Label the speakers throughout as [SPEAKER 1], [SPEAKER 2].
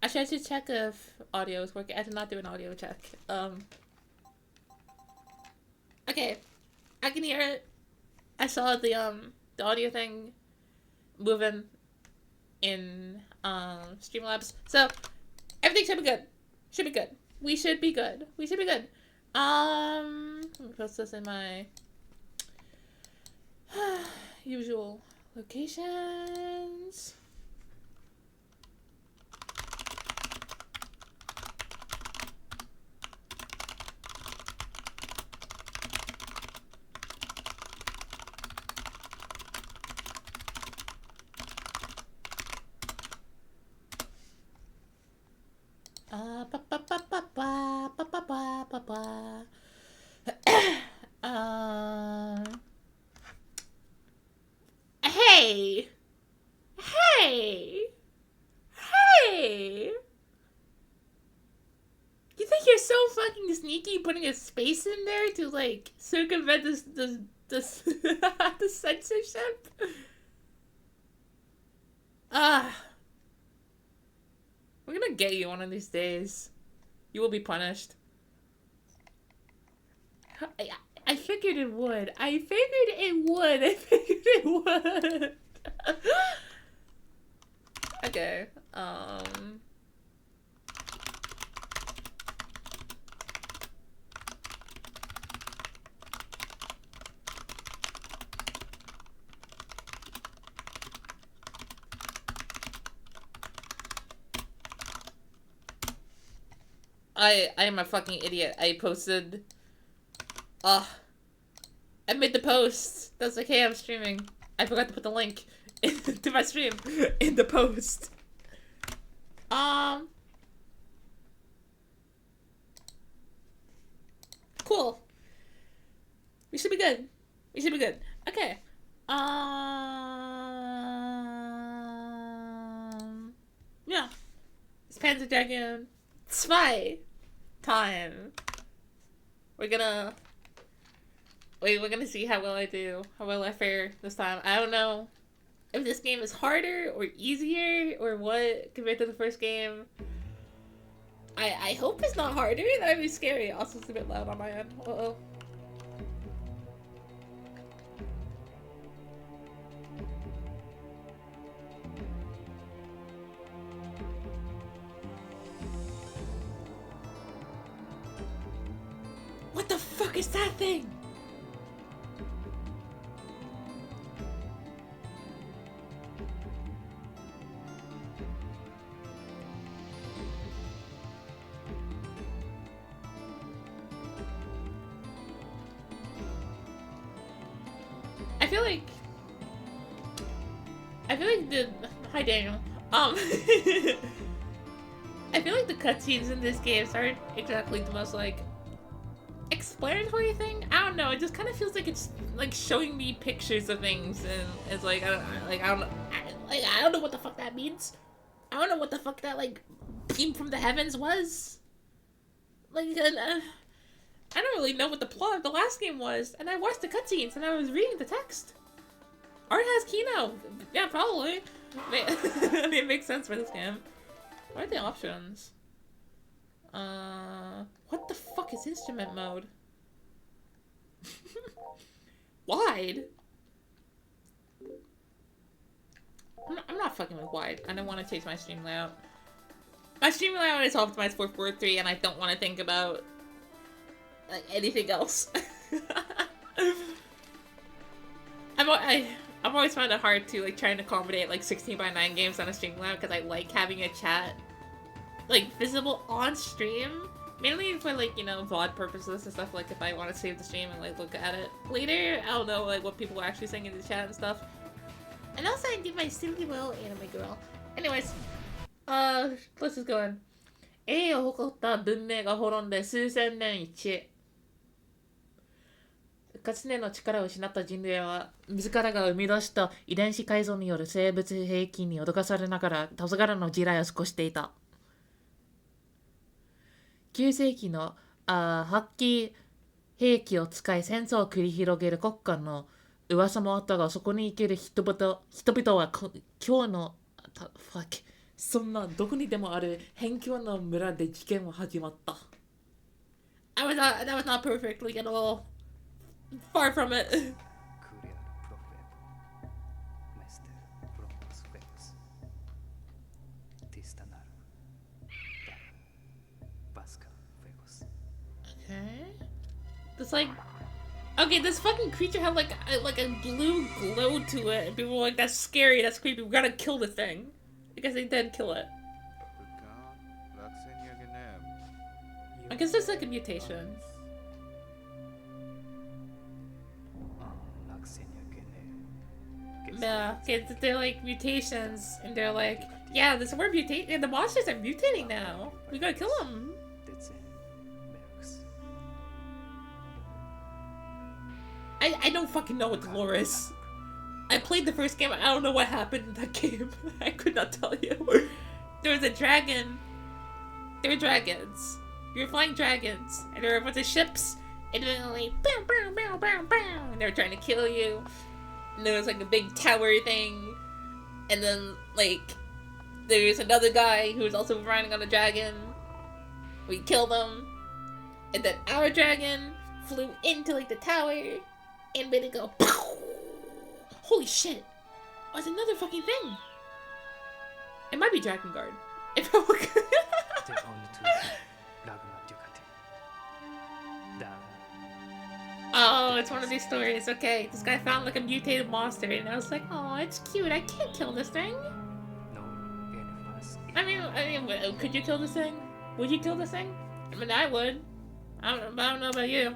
[SPEAKER 1] Actually, I should check if audio is working. I did not do an audio check. Okay, I can hear it. I saw the audio thing moving in Streamlabs. So everything should be good. Should be good. We should be good. We should be good. Let me post this in my usual locations. Ba ba ba ba ba ba ba ba ba ba. Hey, hey, hey! You think you're so fucking sneaky putting a space in there to like circumvent this the censorship? Ah, we're gonna get you one of these days. You will be punished. I, I figured it would. I figured it would. I figured it would. Okay. I am a fucking idiot. I posted. I made the post. That's okay. I'm streaming. I forgot to put the link to my stream in the post. Cool. We should be good. We should be good. Okay. Yeah. It's Panzer Dragoon II time. We're gonna we're gonna see how well I do, how well I fare this time. I don't know if this game is harder or easier or what compared to the first game. I hope it's not harder. That'd be scary. Also, it's a bit loud on my end. Uh-oh. What the fuck is that thing? I feel like the hi Daniel. I feel like the cutscenes in this game aren't exactly the most like explanatory thing. I don't know. It just kind of feels like it's like showing me pictures of things, and it's like I don't know, I don't know what the fuck that means. I don't know what the fuck that like beam from the heavens was. Like I don't really know what the plot of the last game was, and I watched the cutscenes and I was reading the text. Art has Kino. Yeah, probably. I mean, it makes sense for this game. What are the options? What the fuck is instrument mode? Wide? I'm not fucking with wide. I don't want to change my stream layout. My stream layout is optimized for 4:3, and I don't want to think about like anything else. I've always found it hard to like trying to accommodate like 16:9 games on a stream layout because I like having a chat like visible on stream, mainly for like, you know, VOD purposes and stuff. Like if I want to save the stream and like look at it later, I don't know like what people are actually saying in the chat and stuff. And also I did my silly little anime girl. Anyways, let's just go in. 栄を誇った文明が滅んで数千年一。かつての力を失った人類は自らが生み出した遺伝子改造による生物兵器に脅かされながら黄昏の時代を過ごしていた。9世紀の発揮兵器を使い戦争を繰り広げる国家の噂もあったが、そこに生きる人々は今日の、fuck。そんな、どこにでもある辺境の村で事件は始まった。That was not perfectly at all. Far from it. Okay. This like, okay, this fucking creature had like a blue glow to it, and people were like, "That's scary. That's creepy. We gotta kill the thing." I guess they did kill it. I guess there's like a mutation. Yeah, they're like mutations, and they're like, yeah, we're mutating, and the monsters are mutating now. We gotta kill them. I don't fucking know what the lore is. I played the first game. I don't know what happened in that game. I could not tell you. There was a dragon. There were dragons. You were flying dragons, and there were a bunch of ships, and then like, bow, bow, bow, bow, bow, and they were trying to kill you. And there was like a big tower thing, and then like there's another guy who was also riding on a dragon. We killed him, and then our dragon flew into like the tower and made it go pow! Holy shit! Oh, it's another fucking thing. It might be Dragon Guard. If I look. Oh, it's one of these stories. Okay, this guy found like a mutated monster, and I was like, oh, it's cute. I can't kill this thing. I mean, could you kill this thing? Would you kill this thing? I mean, I would. I don't know about you.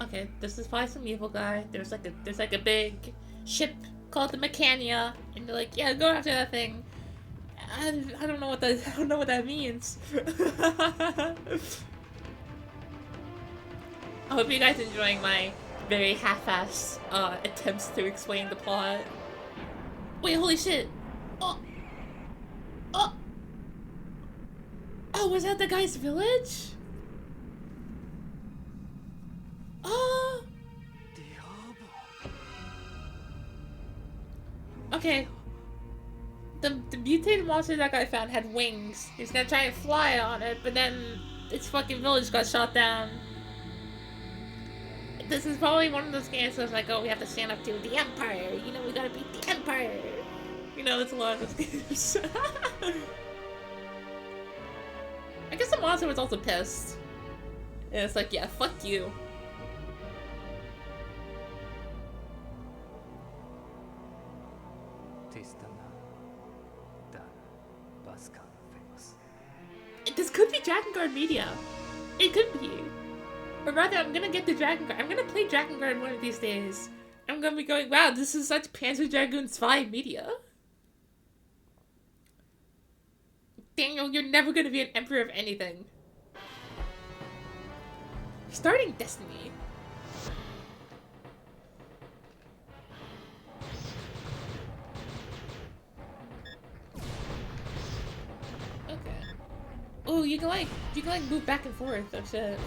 [SPEAKER 1] Okay, this is probably some evil guy. There's like a big ship called the Mechania, and they're like, yeah, go after that thing. I don't know what that means. I hope you guys are enjoying my very half-assed attempts to explain the plot. Wait, holy shit! Oh, was that the guy's village? Okay. The mutated monster that guy found had wings. He's gonna try and fly on it, but then its fucking village got shot down. This is probably one of those games that's like, oh, we have to stand up to the Empire. You know, we gotta beat the Empire. You know, it's a lot of those games. I guess the monster was also pissed. And it's like, yeah, fuck you. This could be Dragon Guard Media. It could be. Or rather, I'm gonna get the Dragon Guard. I'm gonna play Dragon Guard one of these days. I'm gonna be going, wow, this is such Panzer Dragoon II Media. Daniel, you're never gonna be an emperor of anything. Starting Destiny. Okay. Oh, you can like move back and forth. Oh shit.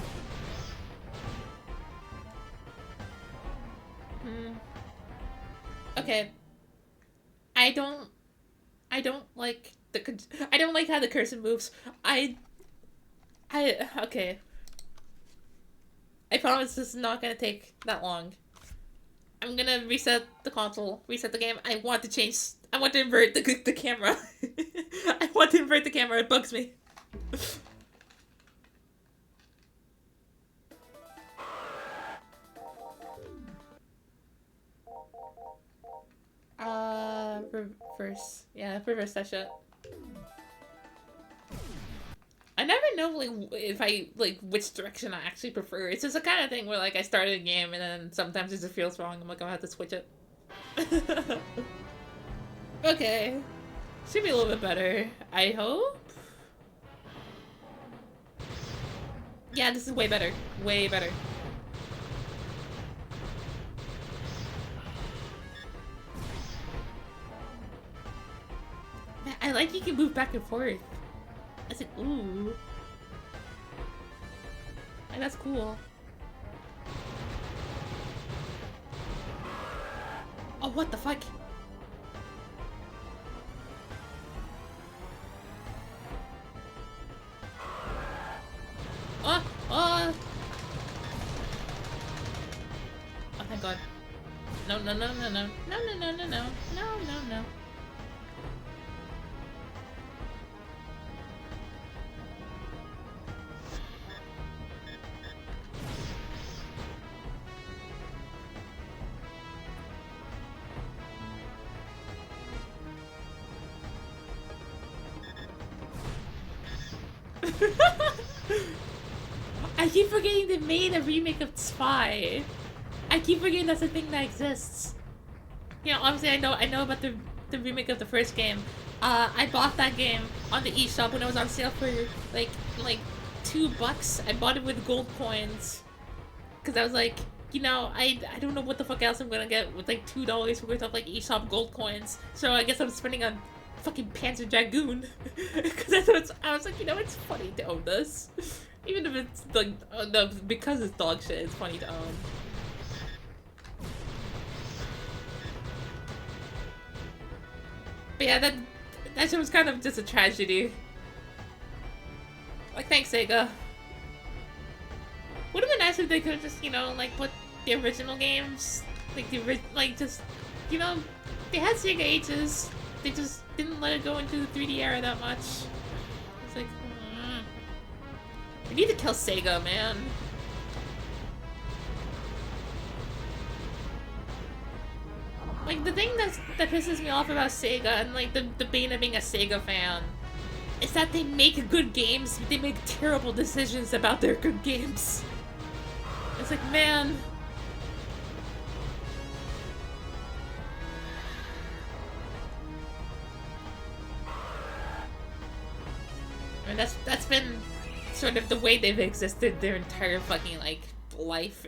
[SPEAKER 1] Okay. I don't like how the cursor moves. Okay. I promise this is not gonna take that long. I'm gonna reset the console, reset the game. I want to invert the camera. I want to invert the camera, it bugs me. Reverse. Yeah, reverse that shit. I never know like which direction I actually prefer. It's just the kind of thing where like I started a game and then sometimes it just feels wrong. I'm like, I'll have to switch it. Okay. Should be a little bit better, I hope. Yeah, this is way better. Way better. I like you can move back and forth. I said, ooh. Like, that's cool. Oh, what the fuck? Oh, oh. Oh, thank God. No, no, no, no, no. No, no, no, no, no. No, no, no. I keep forgetting they made a remake of Spy. I keep forgetting that's a thing that exists. You know, obviously I know about the remake of the first game. I bought that game on the eShop when it was on sale for like $2. I bought it with gold coins. Cause I was like, you know, I don't know what the fuck else I'm gonna get with like $2 worth of like eShop gold coins. So I guess I'm spending on fucking Panzer Dragoon. Cause I was like, you know, it's funny to own this. Even if it's like, no, because it's dog shit, it's funny to own. But yeah, that shit was kind of just a tragedy. Like, thanks, Sega. Would've been nice if they could've just, you know, like, put the original games, like, just, you know, they had Sega ages, they just didn't let it go into the 3D era that much. It's like, we need to kill Sega, man. Like, the thing that pisses me off about Sega, and like the bane of being a Sega fan, is that they make good games, but they make terrible decisions about their good games. It's like, man. And that's been sort of the way they've existed their entire fucking, like, life,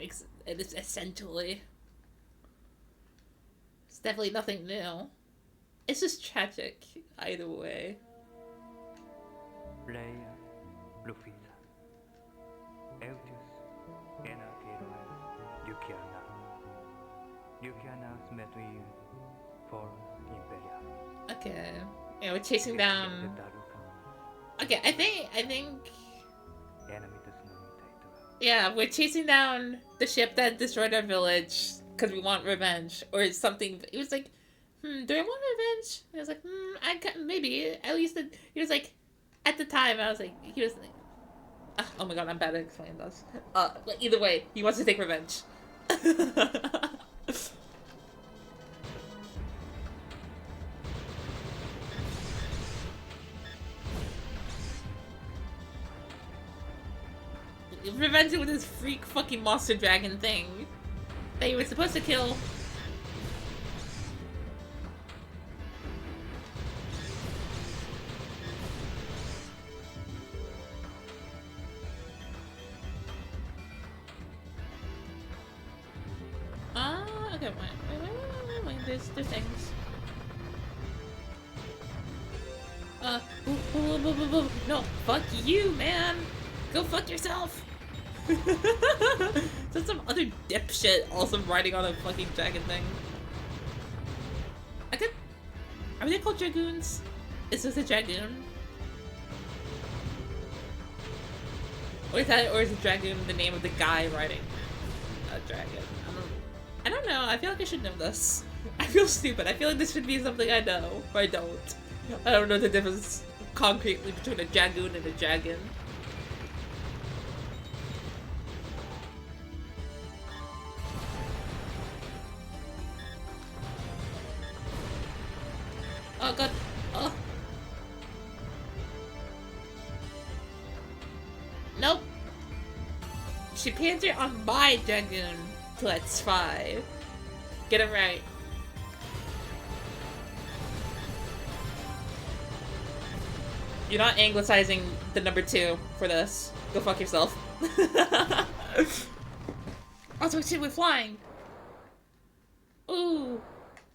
[SPEAKER 1] essentially. It's definitely nothing new. It's just tragic, either way. Okay. Yeah, we're chasing down... Okay, I think... Yeah, we're chasing down the ship that destroyed our village because we want revenge, or something. It was like, do I want revenge? And I was like, maybe. At least, he was like, at the time, I was like, he was like, oh my god, I'm bad at explaining this. But either way, he wants to take revenge. Revenge with this freak fucking monster dragon thing that you were supposed to kill. Okay, wait, there's things. No, fuck you, man! Go fuck yourself! There's some other dipshit also riding on a fucking dragon thing. Are they called dragoons? Is this a dragoon? Or is a dragoon the name of the guy riding a dragon? I don't know. I feel like I should know this. I feel stupid. I feel like this should be something I know, but I don't. I don't know the difference concretely between a dragoon and a dragon. Oh god. Oh. Nope. She Panzer on my dragoon. Let's try. Get it right. You're not anglicizing the number 2 for this. Go fuck yourself. Also, shit, we're flying. Ooh.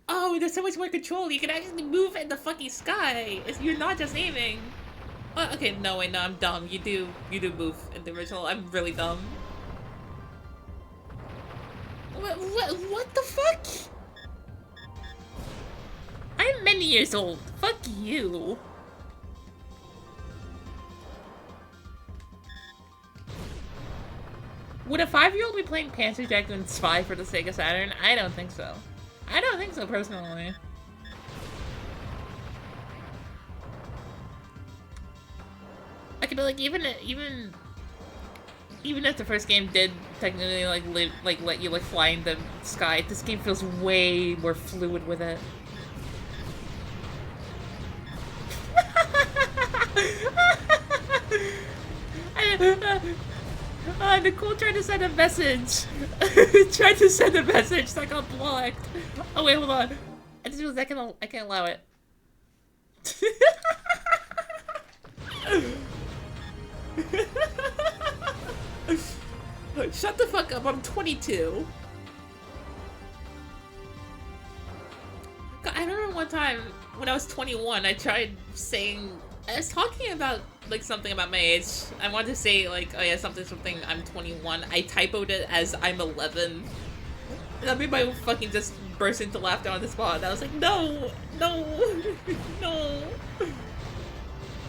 [SPEAKER 1] Oh, no, there's so much more control. You can actually move in the fucking sky. You're not just aiming. Oh, okay, no, wait, no, I'm dumb. You do move in the original. I'm really dumb. What the fuck? I'm many years old. Fuck you. Would a 5-year-old be playing Panzer Dragoon II for the Sega Saturn? I don't think so. I don't think so, personally. Okay, but like even if the first game did technically let you fly in the sky, this game feels way more fluid with it. Nicole tried to send a message. Tried to send a message, so I got blocked. Oh wait, hold on. I just realized I can't allow it. Shut the fuck up, I'm 22. God, I remember one time when I was 21, I tried saying, I was talking about like something about my age. I wanted to say like, oh yeah, something, I'm 21. I typoed it as I'm 11. That made my fucking just burst into laughter on the spot. And I was like, no, no, no.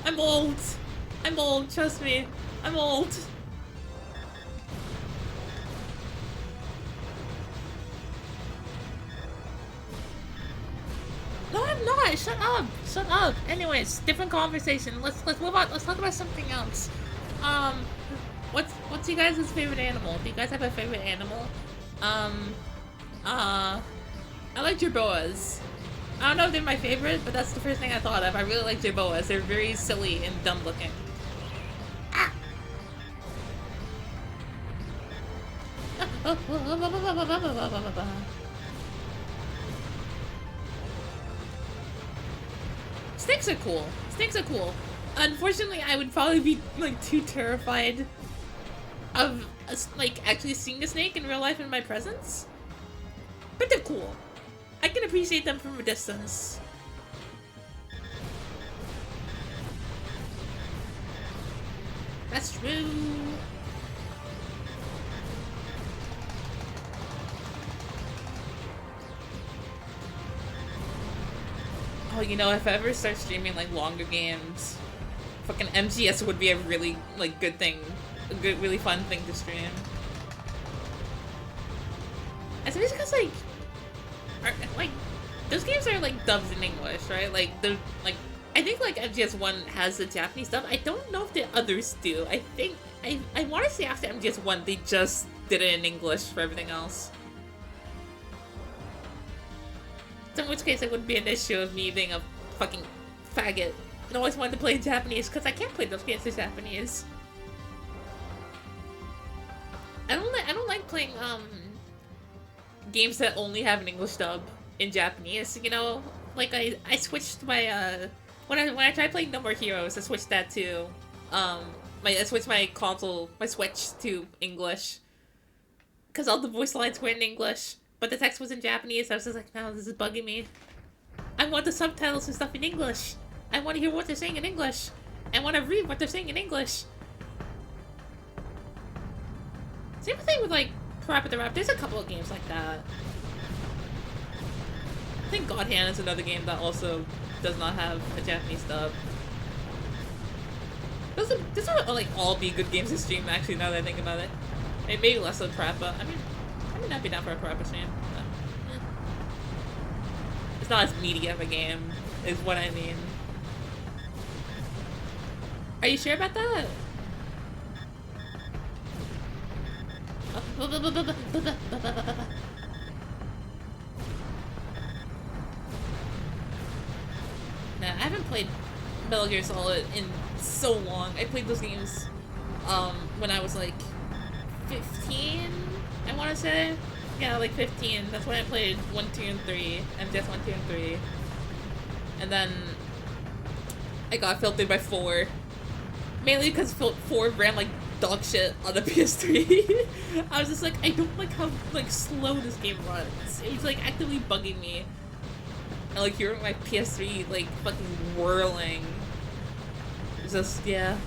[SPEAKER 1] I'm old, trust me. I'm old. No, I'm not. Shut up. Shut up. Anyways, different conversation. Let's move on. Let's talk about something else. What's you guys' favorite animal? Do you guys have a favorite animal? I like jerboas. I don't know if they're my favorite, but that's the first thing I thought of. I really like jerboas. They're very silly and dumb looking. Ah! Snakes are cool. Snakes are cool. Unfortunately, I would probably be like too terrified of like actually seeing a snake in real life in my presence. But they're cool. I can appreciate them from a distance. That's true. Oh, you know, if I ever start streaming like longer games, fucking MGS would be a really like good thing, a good, really fun thing to stream. Especially because like those games are like dubbed in English, right? Like I think like MGS1 has the Japanese dub. I don't know if the others do. I think I want to say after MGS1 they just did it in English for everything else. So in which case it wouldn't be an issue of me being a fucking faggot and always wanted to play in Japanese, because I can't play those games in Japanese. I don't like playing games that only have an English dub in Japanese, you know? Like I switched my when I tried playing No More Heroes, I switched that to I switched my Switch to English. Because all the voice lines were in English. But the text was in Japanese, so I was just like, no, this is bugging me. I want the subtitles and stuff in English. I want to hear what they're saying in English. I want to read what they're saying in English. Same thing with, like, Parappa the Rapper. There's a couple of games like that. I think God Hand is another game that also does not have a Japanese dub. Those are like, all be good games to stream, actually, now that I think about it. Maybe less than Parappa. I would not be down for a Parappa stream. But, it's not as meaty of a game, is what I mean. Are you sure about that? Nah, I haven't played Metal Gear Solid in so long. I played those games when I was like 15, I want to say. Yeah, like 15. That's when I played 1, 2, and 3. MGS 1, 2, and 3. And then I got filtered by 4. Mainly because 4 ran like dog shit on the PS3. I was just like, I don't like how like slow this game runs. It was like actively bugging me. And like hearing my PS3 like fucking whirling. It's just, yeah.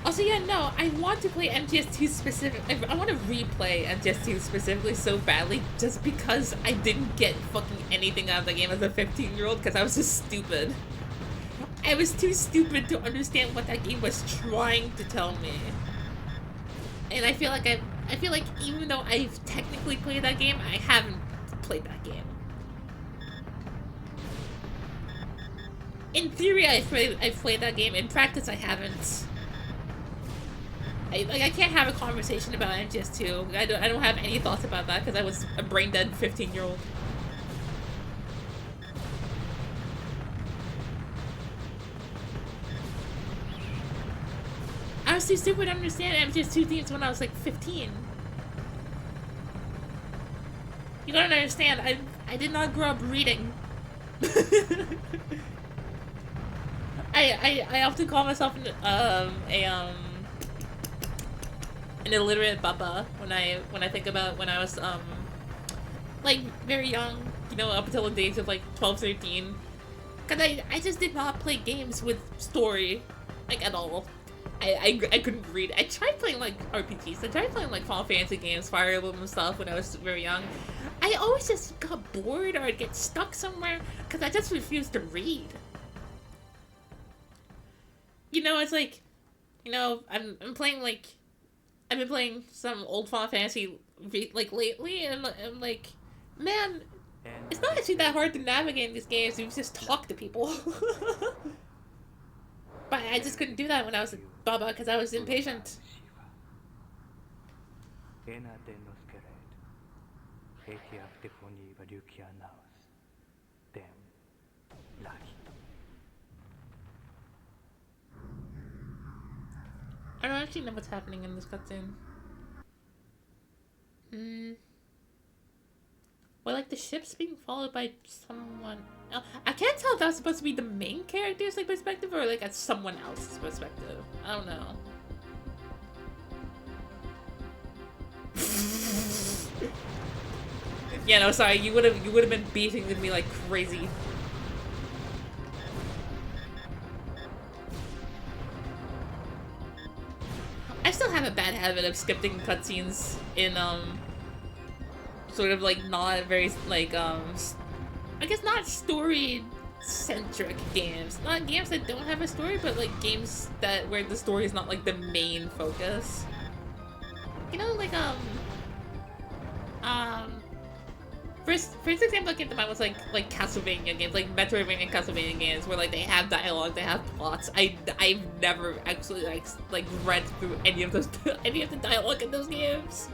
[SPEAKER 1] Also, yeah, no, I want to play MGS2 specific. I want to replay MGS2 specifically so badly just because I didn't get fucking anything out of the game as a 15-year-old because I was just stupid. I was too stupid to understand what that game was trying to tell me. And I feel like even though I've technically played that game, I haven't played that game. In theory, I've played that game. In practice, I haven't. I can't have a conversation about MGS2. I don't have any thoughts about that because I was a brain dead 15-year-old. I was too stupid to understand MGS2 themes when I was like 15. You don't understand. I did not grow up reading. I often call myself an illiterate baba when I think about when I was like very young, you know, up until the age of like 12, 13. Cause I just did not play games with story like at all. I couldn't read. I tried playing like RPGs. I tried playing like Final Fantasy games, Fire Emblem and stuff when I was very young. I always just got bored or I'd get stuck somewhere because I just refused to read. You know, it's like, you know, I'm playing like, I've been playing some old Final Fantasy like lately, and I'm like, man, it's not actually that hard to navigate these games. You just talk to people. But I just couldn't do that when I was a baba because I was impatient. I don't actually know what's happening in this cutscene. Well, like the ship's being followed by someone else. I can't tell if that's supposed to be the main character's like perspective or like at someone else's perspective. I don't know. Yeah, no, sorry. You would have been beating with me like crazy. I still have a bad habit of skipping cutscenes in sort of like not very like I guess not story centric games. Not games that don't have a story, but like games that where the story is not like the main focus. You know, like first example that came to mind was like Castlevania games, like Metroidvania and Castlevania games, where like they have dialogue, they have plots. I've never actually like read through any of those any of the dialogue in those games.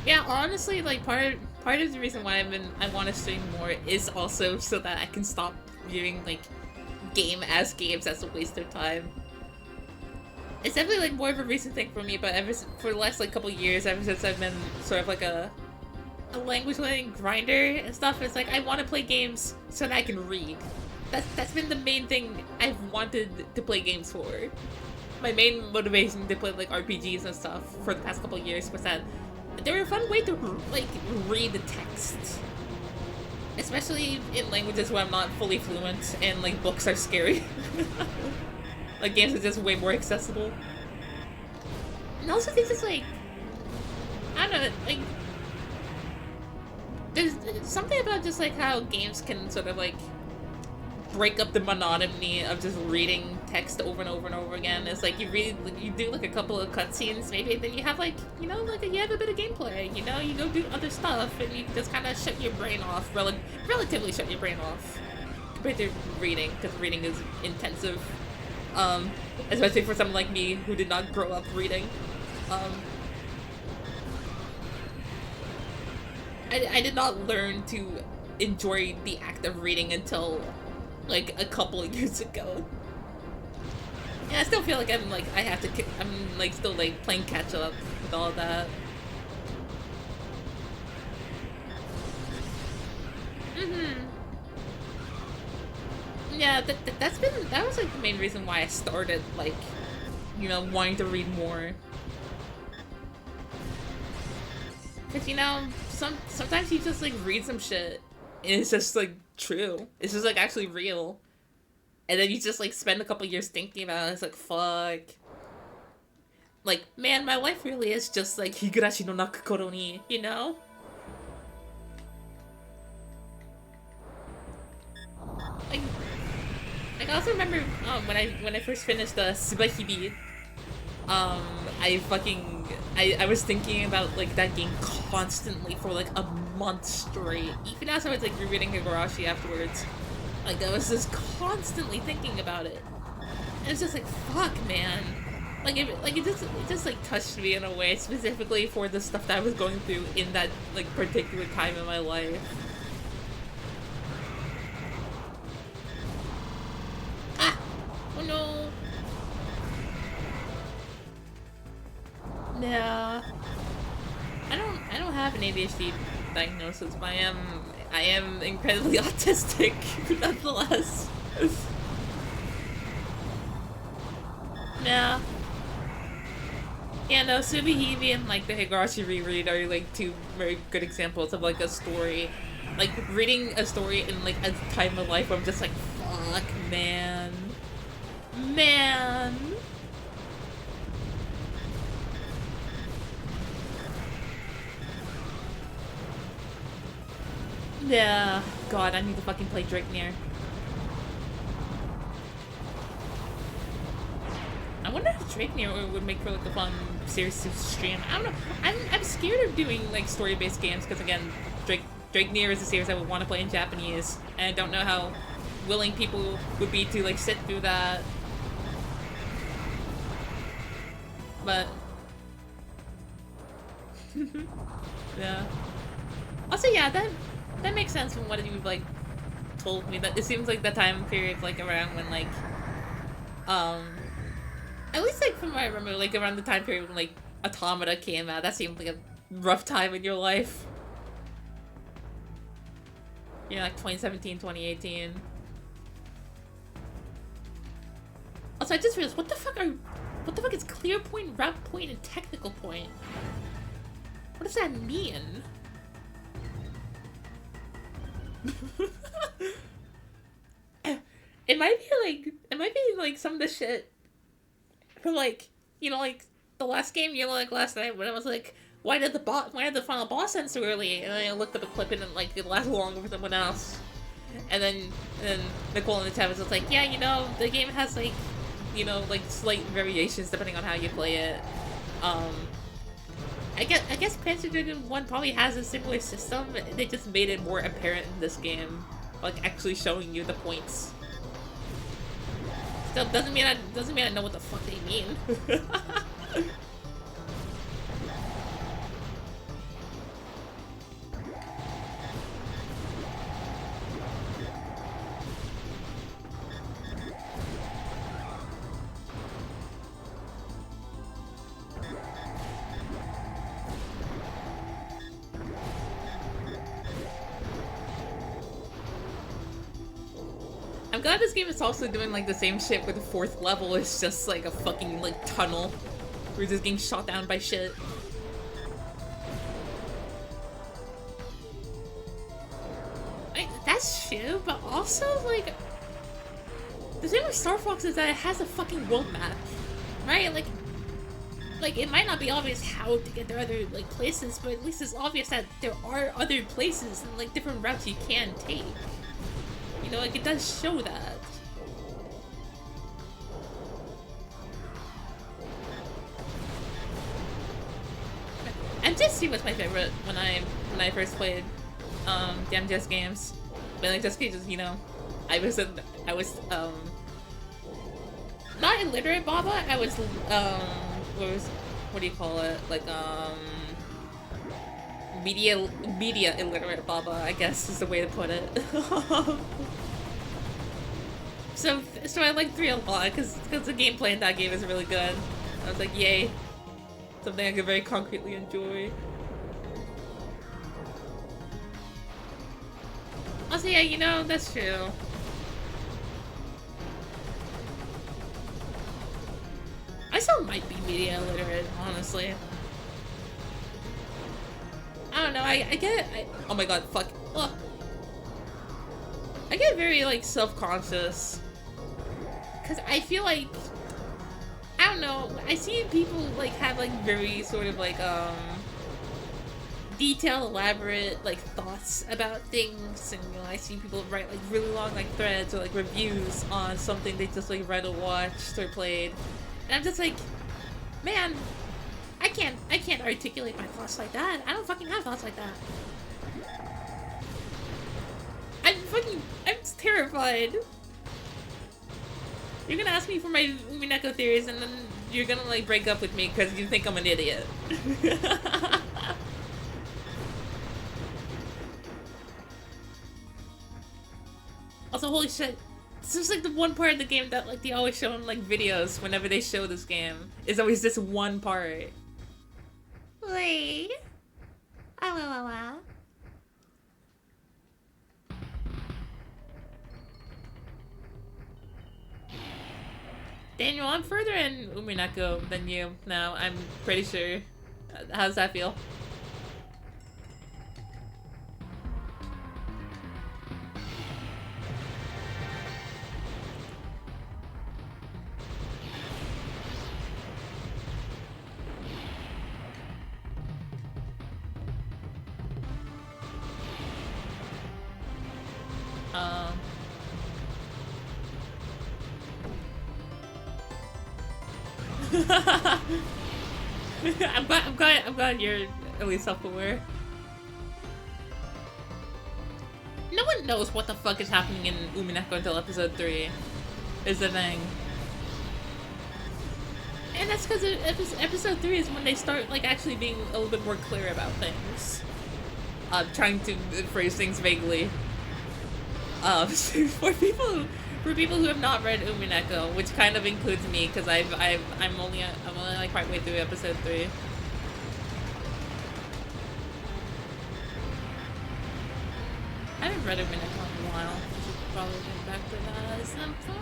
[SPEAKER 1] Yeah, honestly, like part of the reason why I want to stream more is also so that I can stop viewing like games as a waste of time. It's definitely like more of a recent thing for me, but for the last like couple years, ever since I've been sort of like a language learning grinder and stuff, it's like I want to play games so that I can read. That's been the main thing I've wanted to play games for. My main motivation to play like RPGs and stuff for the past couple years was that they're a fun way to like read the text, especially in languages where I'm not fully fluent and like books are scary. Like games are just way more accessible. And also things is like, I don't know, like there's something about just like how games can sort of like break up the monotony of just reading text over and over and over again. It's like you read, like, you do like a couple of cutscenes maybe, then you have like, you know, like you have a bit of gameplay, you know, you go do other stuff and you can just kind of shut your brain off, relatively shut your brain off compared to reading, because reading is intensive, especially for someone like me who did not grow up reading. I did not learn to enjoy the act of reading until like a couple of years ago. And I still feel like I'm like still like playing catch up with all of that. Mm-hmm. Yeah, that was like the main reason why I started, like, you know, wanting to read more. Cause you know, sometimes you just like read some shit and it's just like true. It's just like actually real. And then you just like spend a couple years thinking about it, it's like fuck. Like, man, my life really is just like Higurashi no Nakukoro ni, you know? Like, I also remember when I first finished the Subahibi, I was thinking about like that game constantly for like a month straight. Even as I was like rereading Higurashi afterwards, like I was just constantly thinking about it. And it's just like fuck, man. It just like touched me in a way, specifically for the stuff that I was going through in that like particular time in my life. Ah! Oh no! Yeah. I don't have an ADHD diagnosis, but I am incredibly autistic nonetheless. Yeah. Yeah, no, Subihibi and like the Higurashi reread are like two very good examples of like a story. Like reading a story in like a time of life where I'm just like, fuck, man. Man. Yeah. God, I need to fucking play Draknir. I wonder if Draknir would make for like a fun series to stream. I don't know. I'm scared of doing like story-based games because again, Draknir is a series I would want to play in Japanese, and I don't know how willing people would be to like sit through that. But yeah. Also, yeah, that makes sense from what you've like told me. That it seems like the time period like around when like at least like from what I remember, like around the time period when like Automata came out, that seemed like a rough time in your life. You know, like 2017, 2018. Also, I just realized what the fuck is clear point, route point, and technical point? What does that mean? It might be like some of the shit from like, you know, like the last game, you know, like last night when I was like, why did the final boss end so early? And I looked up a clip and it, like it lasted longer for someone else. And then Nicole in the chat was just like, yeah, you know, the game has like, you know, like slight variations depending on how you play it. I guess Panzer Dragoon 1 probably has a similar system. They just made it more apparent in this game, like actually showing you the points. Still doesn't mean I know what the fuck they mean. I'm glad this game is also doing like the same shit where the fourth level is just like a fucking like tunnel. We're just getting shot down by shit. Like, that's true, but also like the thing with Star Fox is that it has a fucking world map, right? Like it might not be obvious how to get to other like places, but at least it's obvious that there are other places and like different routes you can take. You know, like, it does show that. MGS2 was my favorite when I first played the MGS games. But like just because, you know, I was not illiterate Baba, I was what do you call it? Like media illiterate Baba, I guess is the way to put it. So I like 3 a lot because the gameplay in that game is really good. I was like, yay, something I could very concretely enjoy. Also, yeah, you know, that's true. I still might be media illiterate, honestly. I don't know, I get oh my god, fuck. Ugh. I get very, like, self-conscious. Because I feel like, I don't know, I see people, like, have, like, very sort of, like, detailed, elaborate, like, thoughts about things, and, you know, I see people write, like, really long, like, threads or, like, reviews on something they just, like, read or watched or played. And I'm just like, man, I can't articulate my thoughts like that. I don't fucking have thoughts like that. I'm terrified. You're gonna ask me for my Umineko theories, and then you're gonna, like, break up with me because you think I'm an idiot. Also, holy shit. This is, like, the one part of the game that, like, they always show in, like, videos whenever they show this game. Is always this one part. Wait. Daniel, I'm further in Umineko than you now, I'm pretty sure. How does that feel? I'm glad you're at least self-aware. No one knows what the fuck is happening in Umineko until episode 3, is the thing. And that's because episode 3 is when they start, like, actually being a little bit more clear about things. Trying to phrase things vaguely. For people who have not read Umineko, which kind of includes me, because I'm only like partway through episode 3. I haven't read Umineko in a while. I should probably get back to that at some point.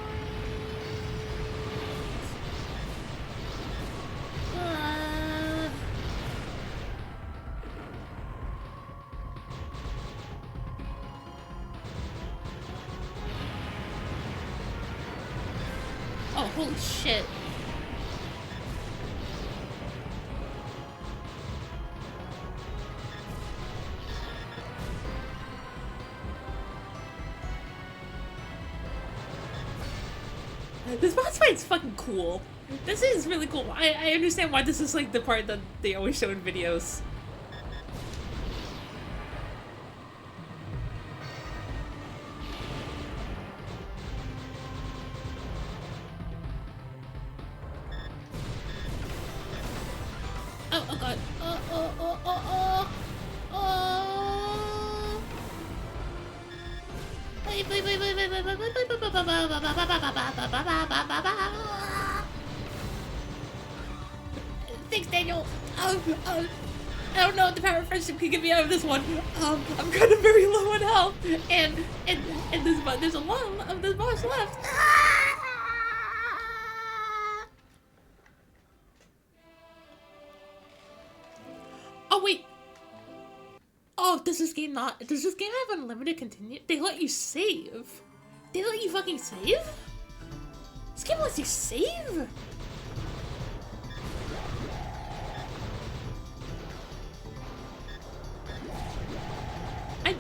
[SPEAKER 1] Oh, holy shit. This boss fight's fucking cool. This is really cool. I understand why this is, like, the part that they always show in videos. Oh god. Thanks, Daniel. I don't know what the power of friendship can get me out of this one. I'm kind of very low on health, and there's a lot of this boss left. Oh wait. Oh, does this game have unlimited continue? They let you save. They let you fucking save? This game lets you save? I'm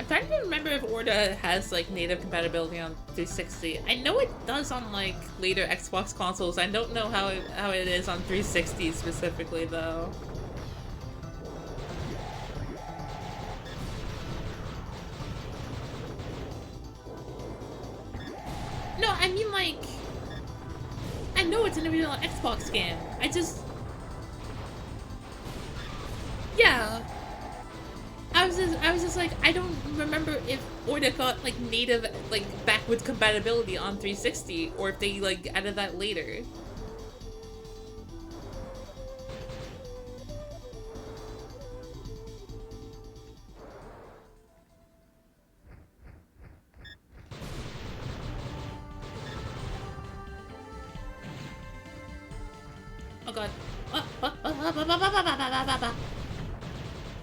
[SPEAKER 1] trying to remember if Orda has, like, native compatibility on 360. I know it does on, like, later Xbox consoles. I don't know how it is on 360 specifically, though. No, I mean, like, I know it's an original Xbox game. Yeah. I was just like, I don't remember if Orda got, like, native, like, backwards compatibility on 360, or if they, like, added that later. god.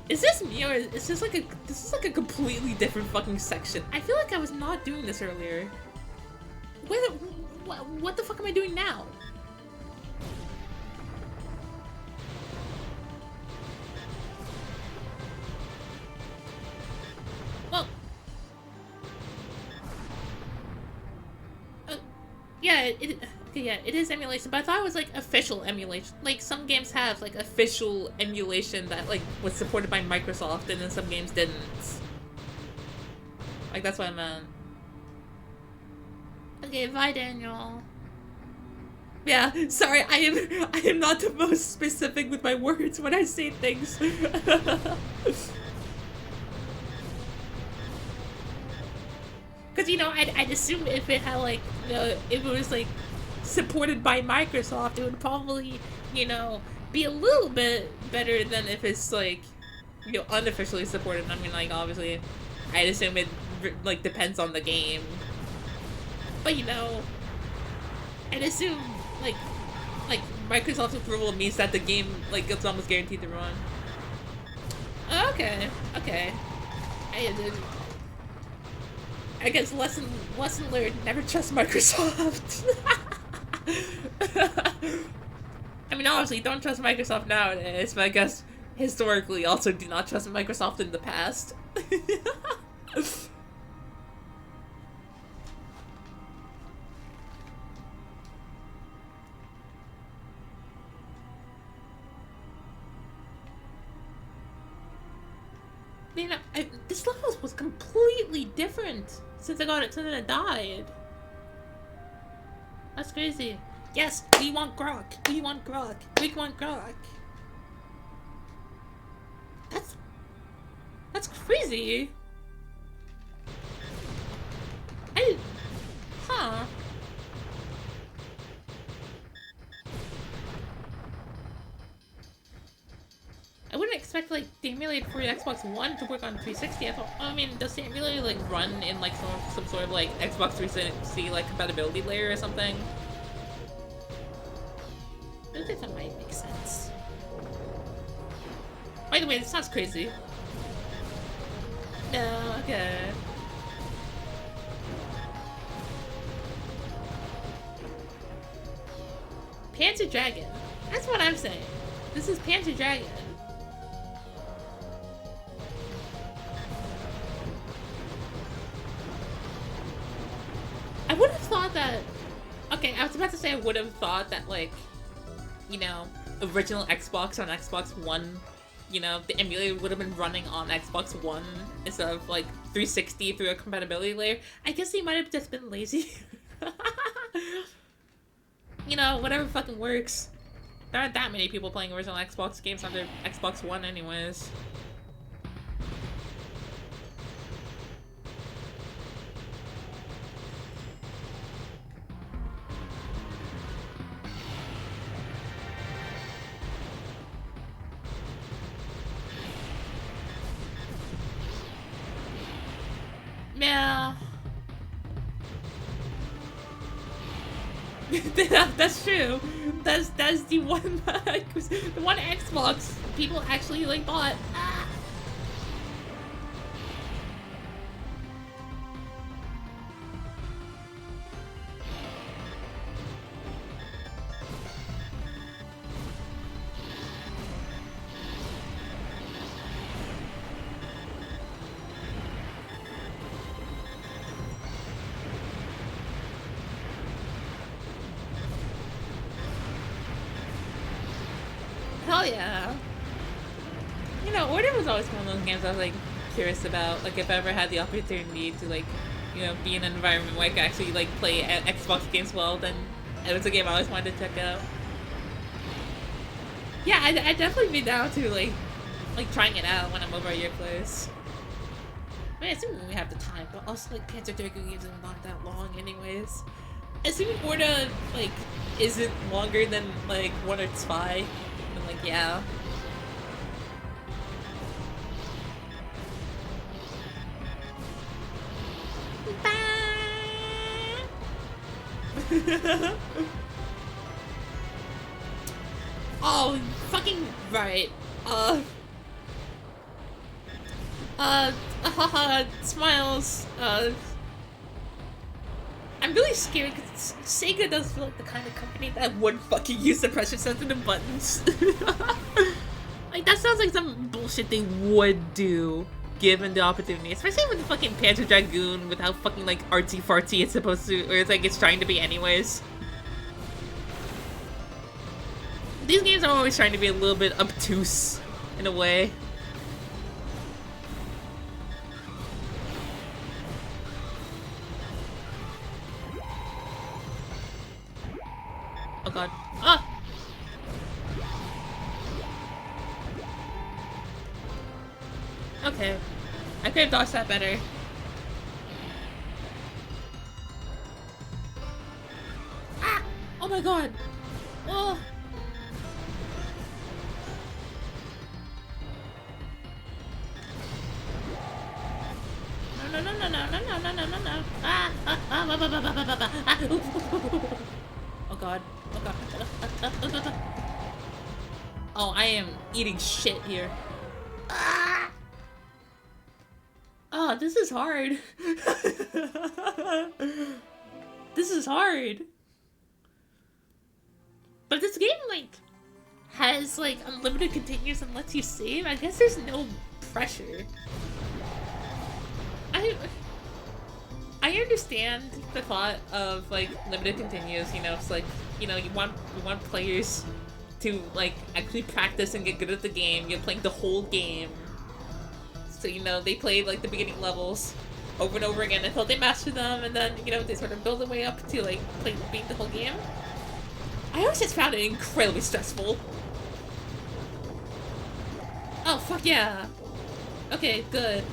[SPEAKER 1] Is this me or is this like a completely different fucking section? I feel like I was not doing this earlier. What the fuck am I doing now? Well, yeah, it is emulation, but I thought it was like official emulation. Like some games have like official emulation that like was supported by Microsoft, and then some games didn't. Like that's what I meant. Okay, bye, Daniel. Yeah, sorry, I am not the most specific with my words when I say things. Because, you know, I'd assume if it had, like, you know, if it was, like, supported by Microsoft, it would probably, you know, be a little bit better than if it's, like, you know, unofficially supported. I mean, like, obviously, I'd assume it, like, depends on the game. But, you know, I'd assume, like Microsoft's approval means that the game, like, it's almost guaranteed to run. Okay, okay. I guess lesson learned, never trust Microsoft. I mean, obviously, don't trust Microsoft nowadays, but I guess historically also do not trust Microsoft in the past. You know, this level was completely different since I died. That's crazy. Yes, we want grok. We want grok. We want grok. That's crazy. Huh. I wouldn't expect, like, the emulator for the Xbox One to work on 360. I mean, does the emulator, like, run in, like, some sort of, like, Xbox 360, like, compatibility layer or something? I think that might make sense. By the way, this sounds crazy. No, okay. Panzer Dragon. That's what I'm saying. This is Panzer Dragon. I would have thought that... Okay, I was about to say I would have thought that, like, you know, original Xbox on Xbox One, you know, the emulator would have been running on Xbox One instead of, like, 360 through a compatibility layer. I guess they might have just been lazy. You know, whatever fucking works. There aren't that many people playing original Xbox games on their Xbox One anyways. Yeah. That's true. That's the one the one Xbox people actually like bought. Ah. Hell yeah. You know, Order was always one of those games I was, like, curious about. Like, if I ever had the opportunity to, like, you know, be in an environment where I could actually, like, play Xbox games well, then it was a game I always wanted to check out. Yeah, I'd definitely be down to, like, trying it out when I'm over at your place. I mean, assuming we have the time, but also, like, Panzer Dragoon games are not that long anyways. Assuming Order, like, isn't longer than, like, 1 or 2, then, like, yeah. Oh, fucking right. Smiles. I'm really scared because Sega does feel like the kind of company that would fucking use the pressure sensitive buttons. Like, that sounds like some bullshit they would do, given the opportunity. Especially with the fucking Panzer Dragoon, with how fucking, like, artsy-fartsy it's supposed to, or it's like it's trying to be anyways. These games are always trying to be a little bit obtuse, in a way. Oh god. Ah! Okay. I could have dodged that better. Ah! Oh my god! Oh! No, no, no, no, no, no, no, no, no, no. Ah! Ah! Ah! Ah! Ah! Ah! Oh god. Oh god. Oh, I am eating shit here. Ah! Oh, this is hard. This is hard. But this game, like, has, like, unlimited continues and lets you save. I guess there's no pressure. I understand the thought of, like, limited continues, you know, it's like, you know, you want players to, like, actually practice and get good at the game. You're playing the whole game. So, you know, they play, like, the beginning levels over and over again until they master them, and then, you know, they sort of build their way up to, like, beat the whole game. I always just found it incredibly stressful. Oh, fuck yeah. Okay, good.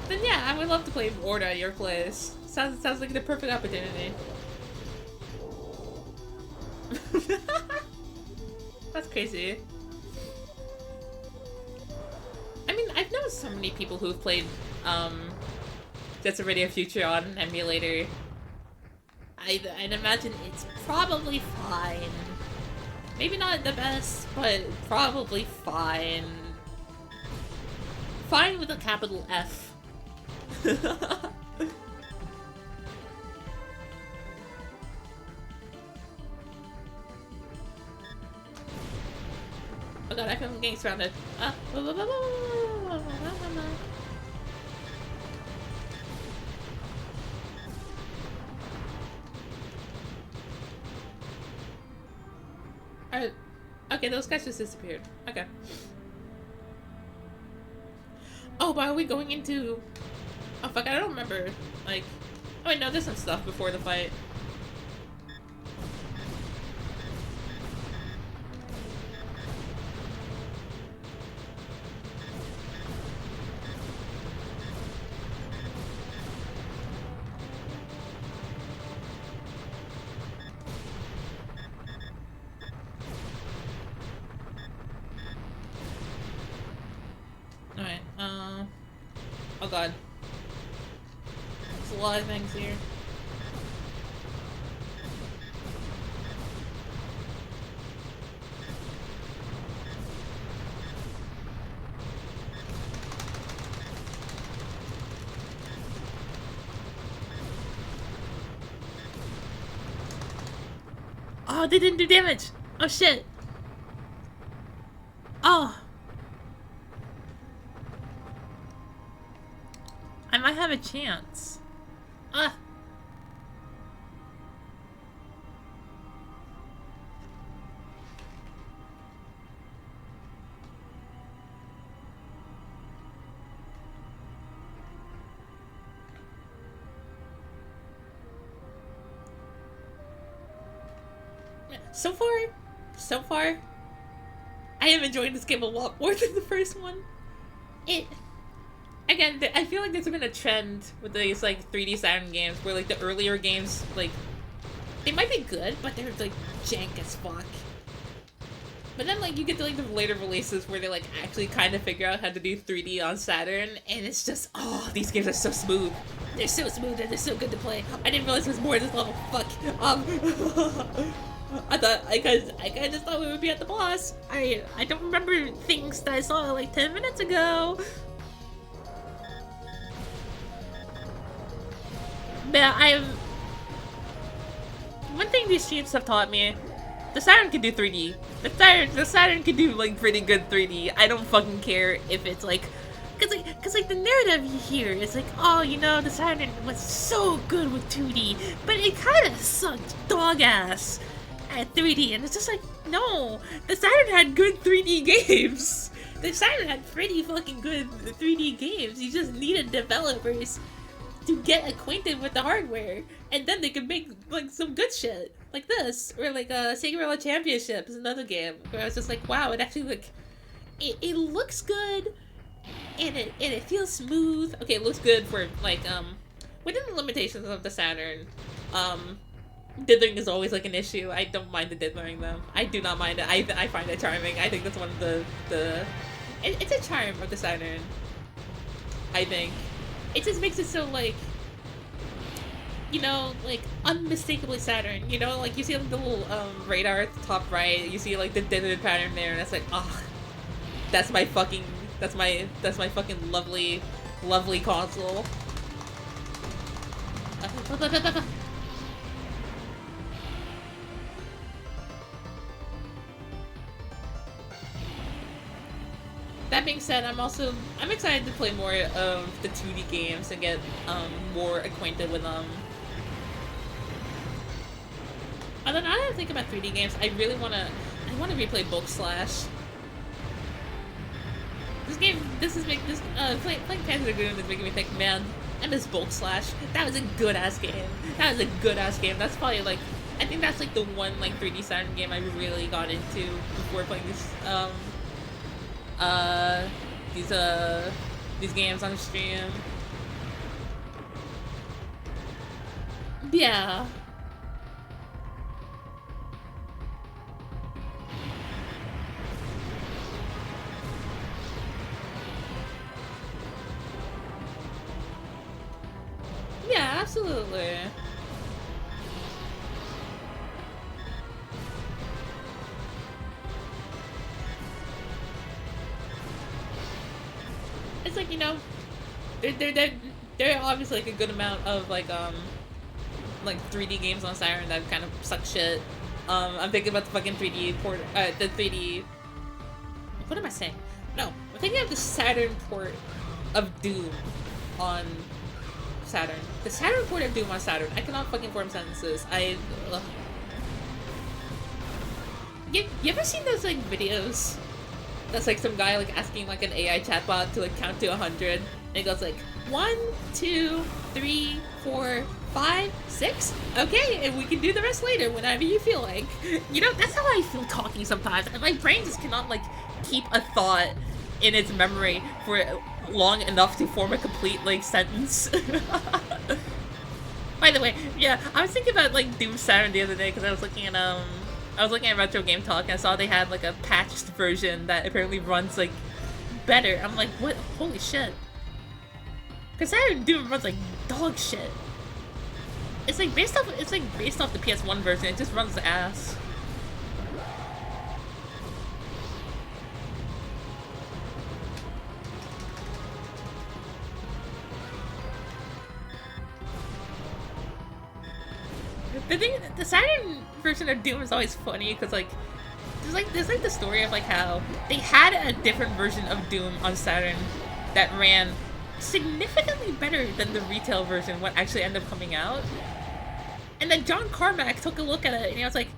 [SPEAKER 1] Then yeah, I would love to play Orda at your place. Sounds like the perfect opportunity. That's crazy. I mean, I've known so many people who've played Jet Set Radio Future on an emulator. I'd imagine it's probably fine. Maybe not the best, but probably fine. Fine with a capital F. Oh god, I feel I'm getting surrounded. Alright. Okay, those guys just disappeared. Okay. Oh, but are we going into... Oh fuck, I don't remember. Like... Oh wait, no, there's some stuff before the fight. Alright, oh god. There's a lot of things here. Oh, they didn't do damage! Oh shit! Oh! I might have a chance. Ah! So far, I am enjoying this game a lot more than the first one. Again, I feel like there's been a trend with these, like, 3D Saturn games where, like, the earlier games, like, they might be good, but they're, like, jank as fuck. But then, like, you get to, like, the later releases where they, like, actually kind of figure out how to do 3D on Saturn, and it's just, oh, these games are so smooth. They're so smooth and they're so good to play. I didn't realize there was more in this level. Fuck. I kinda just thought we would be at the boss. I don't remember things that I saw like 10 minutes ago. Man, one thing these streams have taught me, the Saturn can do 3D. The Saturn can do like pretty good 3D. I don't fucking care if it's like, cause like the narrative here is like, oh, you know, the Saturn was so good with 2D, but it kind of sucked dog ass at 3D, and it's just like, no, the Saturn had good 3D games. The Saturn had pretty fucking good 3D games. You just needed developers to get acquainted with the hardware, and then they could make like some good shit like this, or like Sega Championship is another game where I was just like, wow, it actually like it looks good, and it feels smooth. Okay, it looks good for like within the limitations of the Saturn. Dithering is always like an issue. I don't mind the dithering though. I do not mind it. I find it charming. I think that's one of it's a charm of the Saturn. I think it just makes it so like, you know, like unmistakably Saturn. You know, like you see like the little radar at the top right. You see like the dithered pattern there, and it's like, ah, that's my fucking lovely console. That being said, I'm excited to play more of the 2D games and get more acquainted with them. Although now that I think about 3D games, I wanna replay Bulk Slash. Playing PANZER DRAGOON is making me think, man, I miss Bulk Slash. That was a good ass game. That's probably like, I think that's like the one like 3D Saturn game I really got into before playing these games on stream. Yeah. Yeah, absolutely. It's like, you know, there are obviously like a good amount of like 3D games on Saturn that kind of suck shit. I'm thinking about the fucking 3D port, the 3D. What am I saying? No, I'm thinking of the Saturn port of Doom on Saturn. The Saturn port of Doom on Saturn. I cannot fucking form sentences. You ever seen those like videos? That's like some guy like asking like an AI chatbot to like count to 100, and it goes like 1, 2, 3, 4, 5, 6. Okay, and we can do the rest later whenever you feel like. You know, that's how I feel talking sometimes. My brain just cannot like keep a thought in its memory for long enough to form a complete like sentence. By the way, yeah, I was thinking about like Doom Saturn the other day because I was looking at Retro Game Talk and I saw they had like a patched version that apparently runs like better. I'm like, what? Holy shit! Because Saturn Doom runs like dog shit. It's like based off the PS1 version. It just runs ass. The Saturn version of Doom is always funny because like there's like the story of like how they had a different version of Doom on Saturn that ran significantly better than the retail version what actually ended up coming out. And then John Carmack took a look at it and he was like,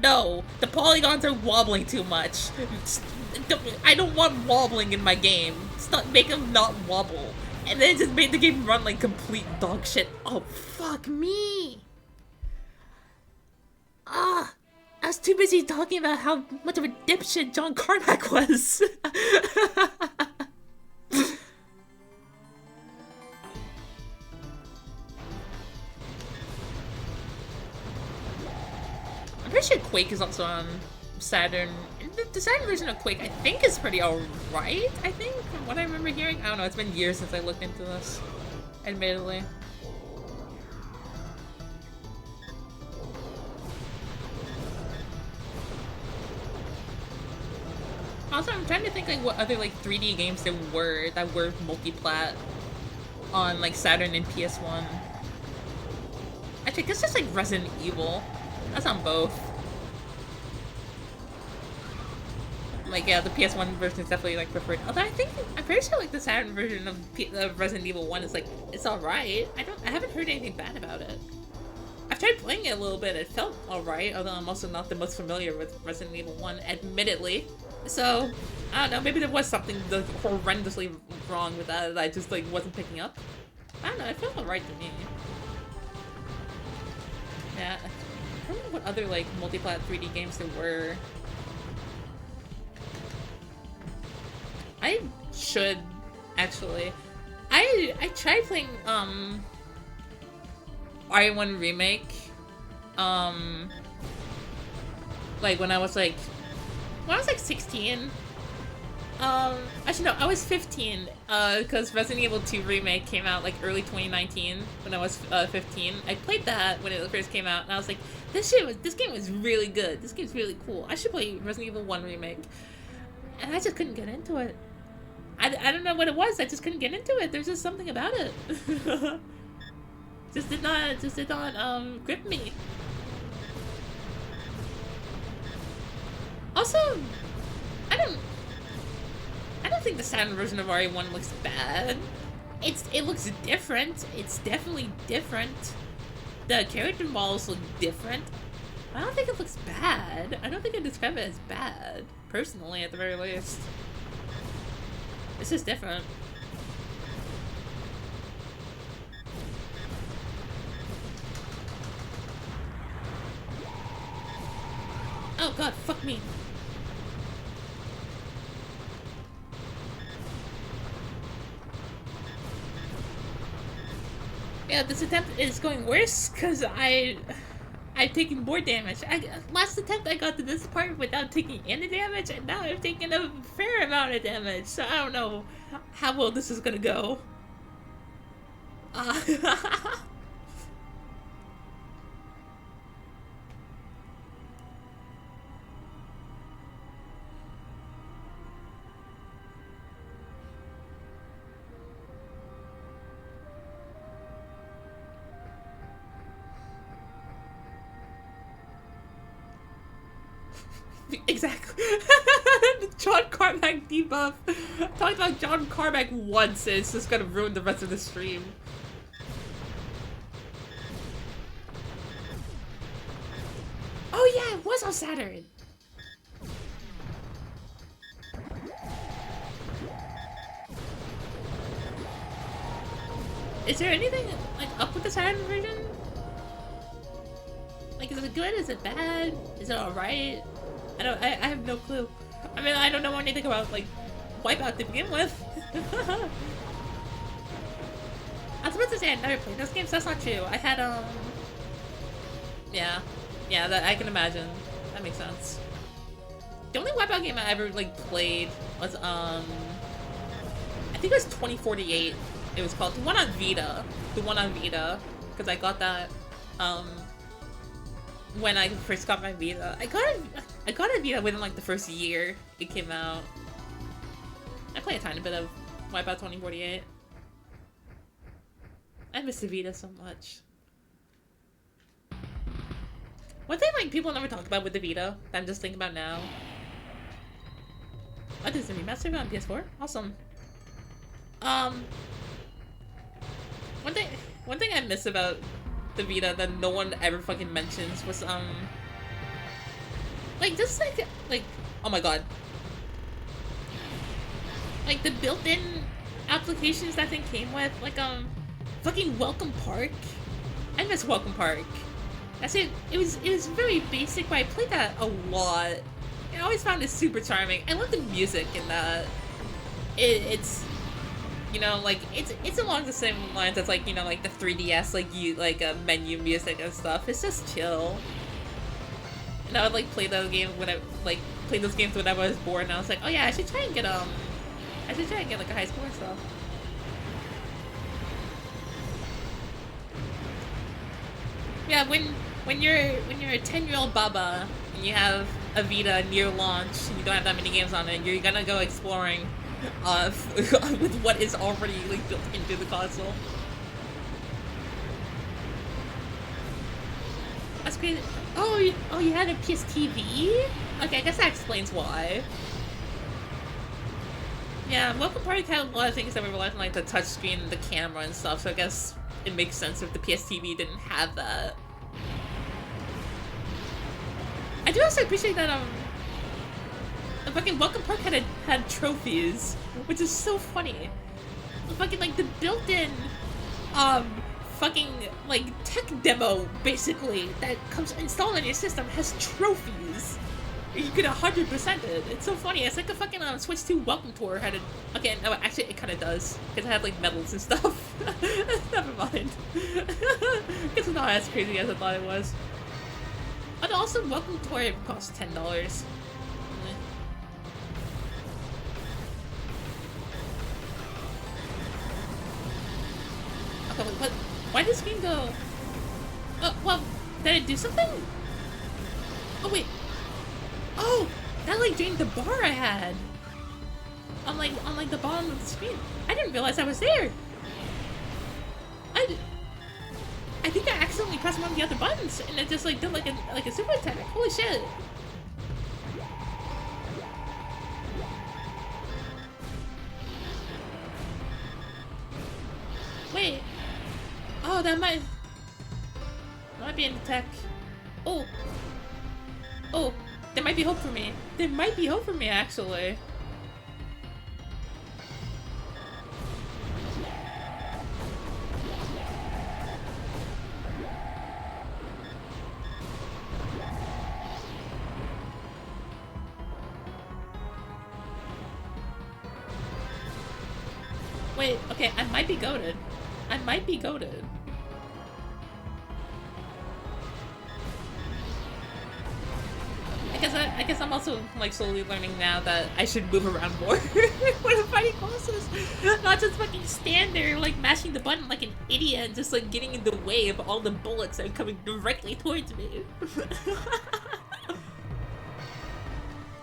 [SPEAKER 1] no, the polygons are wobbling too much. I don't want wobbling in my game. Make them not wobble. And then it just made the game run like complete dog shit. Oh, fuck me. I was too busy talking about how much of a dipshit John Carmack was. I'm pretty sure Quake is also on Saturn. The Saturn version of Quake, I think, is pretty alright, I think, from what I remember hearing. I don't know, it's been years since I looked into this, admittedly. Also, I'm trying to think like what other like 3D games there were that were multi-plat on like Saturn and PS1. Actually, I guess just like Resident Evil. That's on both. Like, yeah, the PS1 version is definitely like preferred. Although I'm pretty sure like the Saturn version of Resident Evil 1 is like, it's alright. I haven't heard anything bad about it. I've tried playing it a little bit. It felt alright, although I'm also not the most familiar with Resident Evil 1, admittedly. So, I don't know, maybe there was something horrendously wrong with that I just like wasn't picking up. I don't know, it felt alright to me. Yeah, I don't know what other like multi-plat 3D games there were. I should actually. I tried playing RE1 Remake like when I was like 16. Actually no, I was 15 because Resident Evil 2 Remake came out like early 2019 when I was 15. I played that when it first came out and I was like, this game was really good. This game's really cool. I should play Resident Evil 1 Remake. And I just couldn't get into it. I don't know what it was. I just couldn't get into it. There's just something about it. just did not grip me. Also, I don't think the Saturn version of RE1 looks bad. It looks different. It's definitely different. The character models look different. I don't think it looks bad. I don't think I'd describe it as bad. Personally, at the very least. It's just different. Oh god, fuck me. Yeah, this attempt is going worse because I've taken more damage. Last attempt I got to this part without taking any damage, and now I've taken a fair amount of damage, so I don't know how well this is gonna go. Exactly. John Carmack debuff. Talking about John Carmack once, and it's just gonna ruin the rest of the stream. Oh yeah, it was on Saturn. Is there anything like up with the Saturn version? Like, is it good? Is it bad? Is it alright? I have no clue. I mean, I don't know anything about, like, Wipeout to begin with. I was about to say I'd never played those games. That's not true. I had, yeah. Yeah, that I can imagine. That makes sense. The only Wipeout game I ever, like, played was, I think it was 2048. It was called. The one on Vita. The one on Vita. Because I got that, when I first got my Vita. I got a Vita within like the first year it came out. I played a tiny bit of Wipeout 2048. I miss the Vita so much. One thing like people never talk about with the Vita that I'm just thinking about now. Oh, there's a remaster on PS4? Awesome. One thing I miss about the Vita that no one ever fucking mentions was like just like oh my god, like the built-in applications that thing came with, like fucking Welcome Park. I miss Welcome Park. That's it. It was very basic, but I played that a lot. I always found it super charming. I love the music in that. It's you know, like, it's along the same lines as, like, you know, like, the 3DS, like, menu music and stuff. It's just chill. And I would, like, play those games when I was bored, and I was like, oh yeah, I should try and get, like, a high score and stuff. Yeah, when you're a 10-year-old baba, and you have a Vita near launch and you don't have that many games on it, you're gonna go exploring with what is already like built into the console. That's crazy. Oh, you had a PS TV? Okay, I guess that explains why. Yeah, Welcome Party had a lot of things that were relied on, like the touchscreen and the camera and stuff, so I guess it makes sense if the PS TV didn't have that. I do also appreciate that, the fucking Welcome Park had trophies, which is so funny. The fucking, like, the built-in, fucking, like, tech demo, basically, that comes installed on your system has trophies. You could 100% it. It's so funny. It's like a fucking Switch 2 Welcome Tour had it. Okay, no, actually, it kind of does. Because it had, like, medals and stuff. Never mind. It's not as crazy as I thought it was. And also, Welcome Tour costs $10. Okay, what? Why did this game go? Well, did it do something? Oh, wait. Oh, that like drained the bar I had on like the bottom of the screen. I didn't realize I was there. I think I accidentally pressed one of the other buttons and it just like did like a super attack. Holy shit! Wait. Oh, that might be an attack. Oh. Oh. There might be hope for me. There might be hope for me, actually. Wait, okay, I might be goated. I might be goated. I guess I'm also like slowly learning now that I should move around more when I'm fighting bosses. Not just fucking stand there like mashing the button like an idiot and just like getting in the way of all the bullets that are coming directly towards me.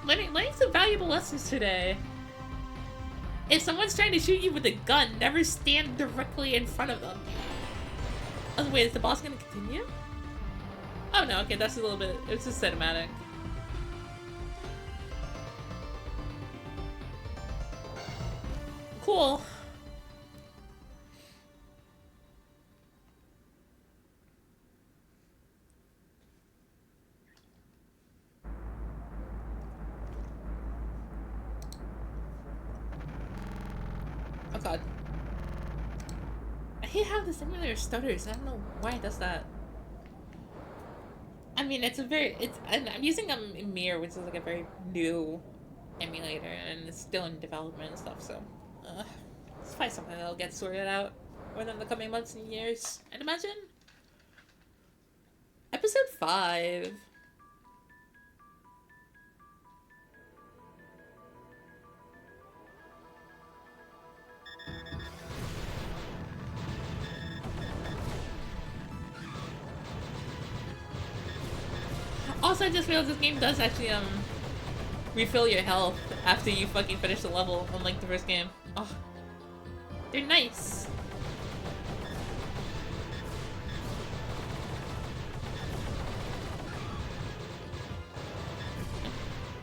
[SPEAKER 1] learning some valuable lessons today. If someone's trying to shoot you with a gun, never stand directly in front of them. Oh wait, is the boss gonna continue? Oh no, okay, that's a little bit, it's just cinematic. Cool. Oh god. I hate how the simulator stutters. I don't know why it does that. I mean, I'm using a Mirror, which is like a very new emulator, and it's still in development and stuff, so it's probably something that'll get sorted out within the coming months and years, I'd imagine. Episode 5. Also, I just realized this game does actually, refill your health after you fucking finish the level, unlike the first game. Oh, they're nice.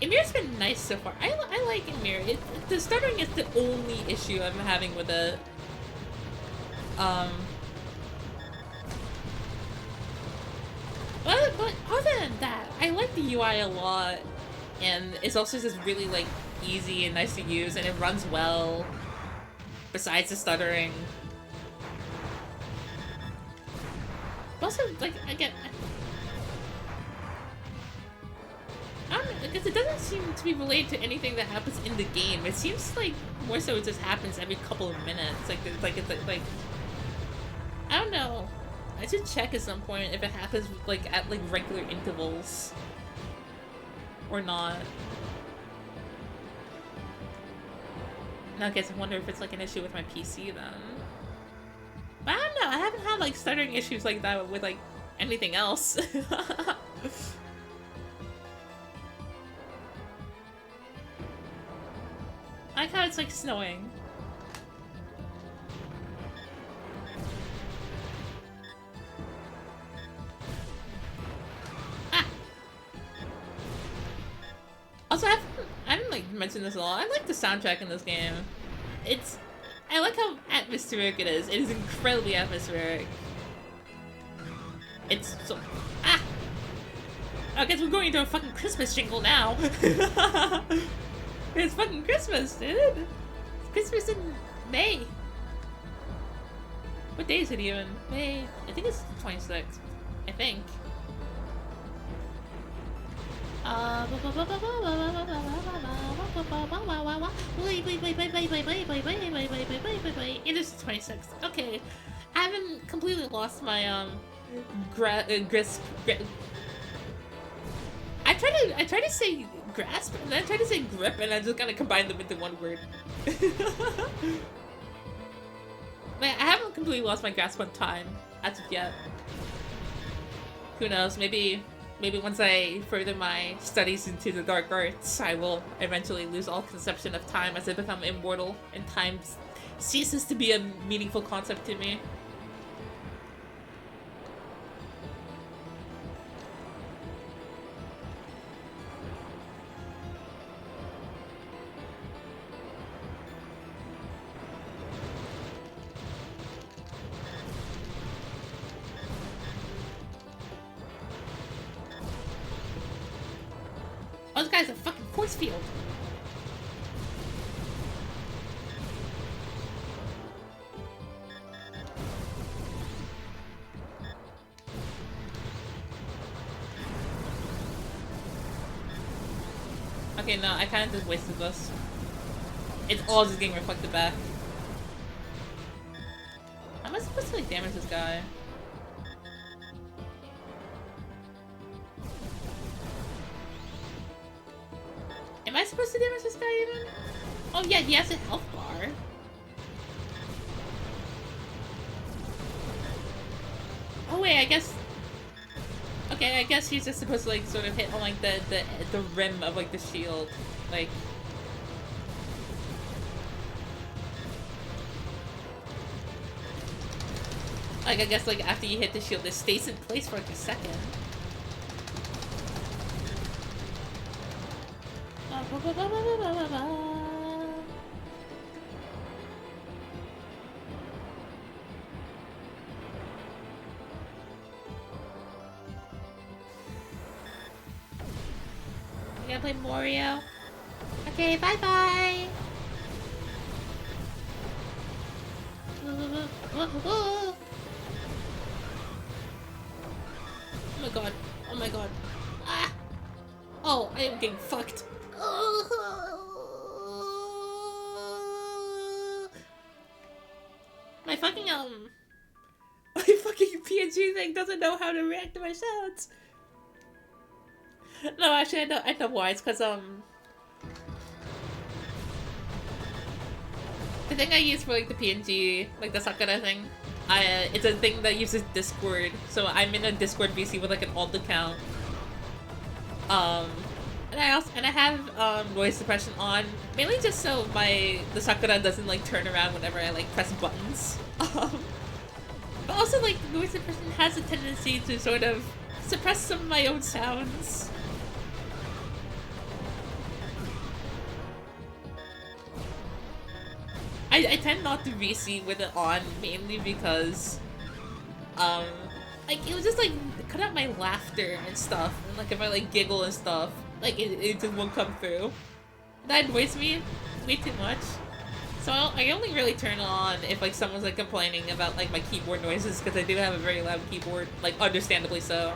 [SPEAKER 1] Emir's been nice so far. I like Emir. The stuttering is the only issue I'm having with it. But other than that, I like the UI a lot, and it's also just really like easy and nice to use, and it runs well. Besides the stuttering. Also, like again, I don't know, because it doesn't seem to be related to anything that happens in the game. It seems like more so it just happens every couple of minutes. Like I don't know. I should check at some point if it happens like at like regular intervals or not. Now I guess I wonder if it's like an issue with my PC then. But I don't know, I haven't had like stuttering issues like that with like anything else. like how it's like snowing. Ah! Also, I haven't like mentioned this at all. I like the soundtrack in this game. I like how atmospheric it is. It is incredibly atmospheric. It's so... Ah! I guess we're going into a fucking Christmas jingle now. It's fucking Christmas, dude. It's Christmas in May. What day is it even? May... I think it's the 26th. I think. It is the 26th. Okay. I haven't completely lost my, grasp. I try to say grasp, and then I try to say grip, and I just kind of combine them into one word. Like, I haven't completely lost my grasp on time as of yet. Who knows? Maybe once I further my studies into the dark arts, I will eventually lose all conception of time as I become immortal, and time ceases to be a meaningful concept to me. Oh, this guy's a fucking force field. Okay, no, I kind of just wasted this. It's all just getting reflected back. How am I supposed to like damage this guy? Am I supposed to damage this guy even? Oh yeah, he has a health bar. Oh wait, I guess... Okay, I guess he's just supposed to like sort of hit on like the rim of like the shield. Like... Like, I guess like after you hit the shield, it stays in place for like a second. You gonna play Mario? Okay, bye bye. Oh my god. Oh my god. Ah! Oh, I am getting fucked. My fucking, my fucking PNG thing doesn't know how to react to my sounds. No, actually, I know why. It's because, the thing I use for, like, the PNG, like, the Sakura thing, it's a thing that uses Discord. So I'm in a Discord VC with, like, an alt account. And I have noise suppression on, mainly just so the Sakura doesn't like turn around whenever I like press buttons. But also like noise suppression has a tendency to sort of suppress some of my own sounds. I tend not to VC with it on, mainly because like it was just like cut out my laughter and stuff, and like if I like giggle and stuff, like it just won't come through. That annoys me way too much. So I only really turn it on if like someone's like complaining about like my keyboard noises, because I do have a very loud keyboard, like understandably so.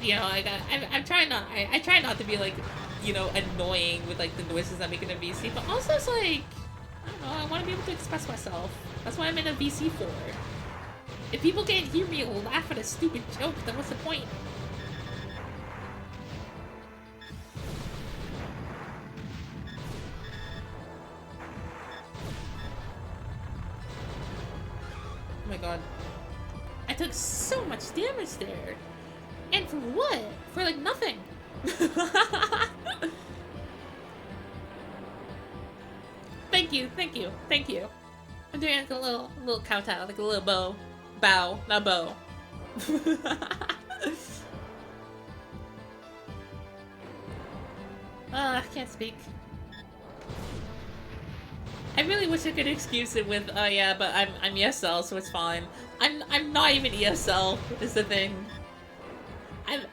[SPEAKER 1] You know, like I'm trying not I try not to be like, you know, annoying with like the noises I make in a VC, but also it's like, I don't know, I want to be able to express myself. That's why I'm in a VC for. If people can't hear me laugh at a stupid joke, then what's the point? Oh my god. I took so much damage there. And for what? For like nothing. Thank you, thank you, thank you. I'm doing like a little kowtow, like a little bow, not bow. I can't speak. I really wish I could excuse it with, oh yeah, but I'm ESL, so it's fine. I'm not even ESL, is the thing.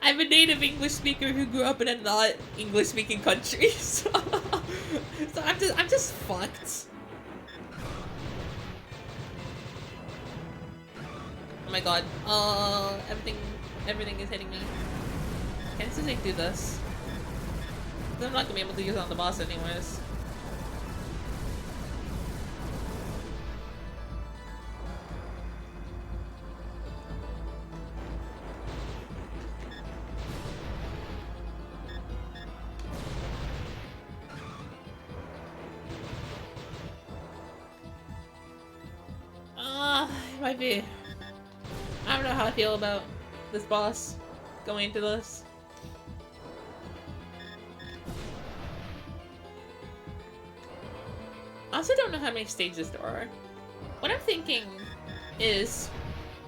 [SPEAKER 1] I'm a native English speaker who grew up in a not English speaking country, so, so I'm just fucked. Oh my god. Everything is hitting me. Can't just like do this. I'm not gonna be able to use it on the boss anyways. It might be. I don't know how I feel about this boss going into this. I also don't know how many stages there are. What I'm thinking is,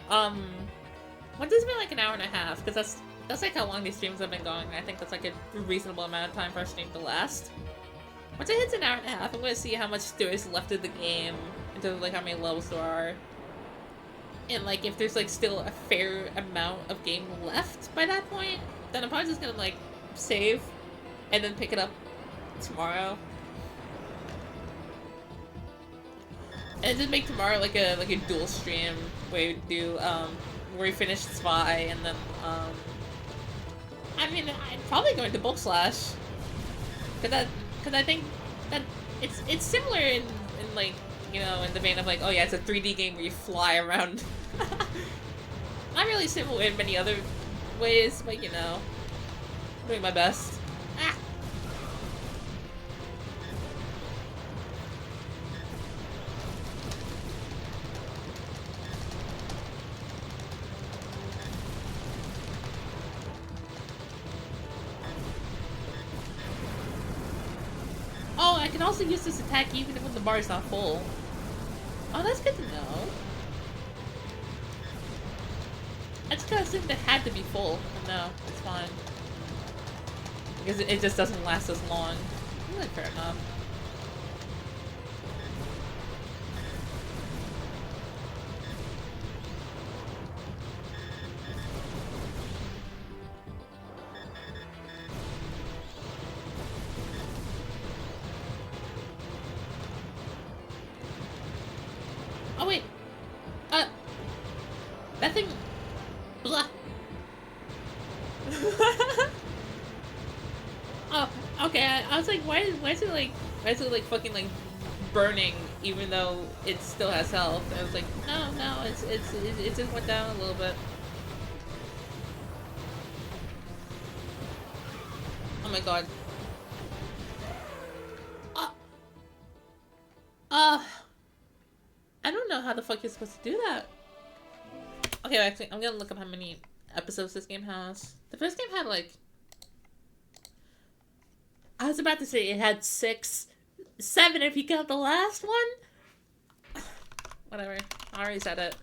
[SPEAKER 1] what does it mean like an hour and a half? Because that's like how long these streams have been going. I think that's like a reasonable amount of time for a stream to last. Once it hits an hour and a half, I'm gonna see how much there is left of the game in terms of like how many levels there are. And like if there's like still a fair amount of game left by that point, then I'm probably just gonna like save and then pick it up tomorrow. And just make tomorrow like a dual stream where we do where we finish Zwei and then I mean I'm probably going to Bulk Slash. Cause I think that it's similar in like, you know, in the vein of like, oh yeah, it's a 3D game where you fly around. Not really similar in many other ways, but you know, I'm doing my best. Ah. Oh, I can also use this attack even if the bar is not full. Oh, that's good to know. I just kind of assumed it had to be full, but no, it's fine. Because it just doesn't last as long. Really fair enough. Oh wait! That thing... Blah! Oh, okay, I was like, why is it like fucking like burning even though it still has health? I was like, no, it just went down a little bit. Oh my god. I don't know how the fuck you're supposed to do that. Okay, actually, I'm gonna look up how many episodes this game has. The first game had like... I was about to say it had 6, 7 if you count the last one. Whatever, I already said it.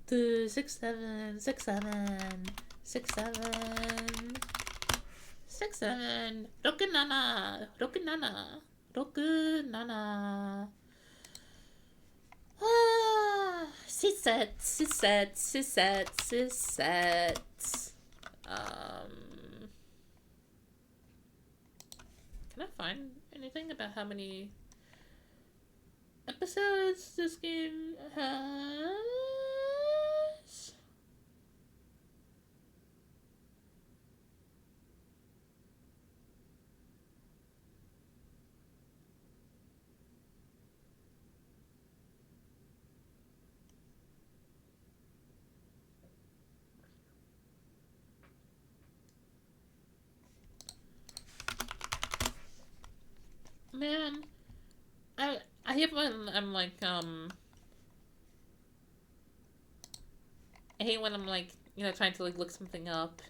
[SPEAKER 1] 2, 6, 7, 6, 7, 6, 7, 6, 7. Roku nana, Roku nana, Roku nana. Shittt. Can I find anything about how many episodes this game has? Man, I hate when I'm like, I hate when I'm like, you know, trying to like look something up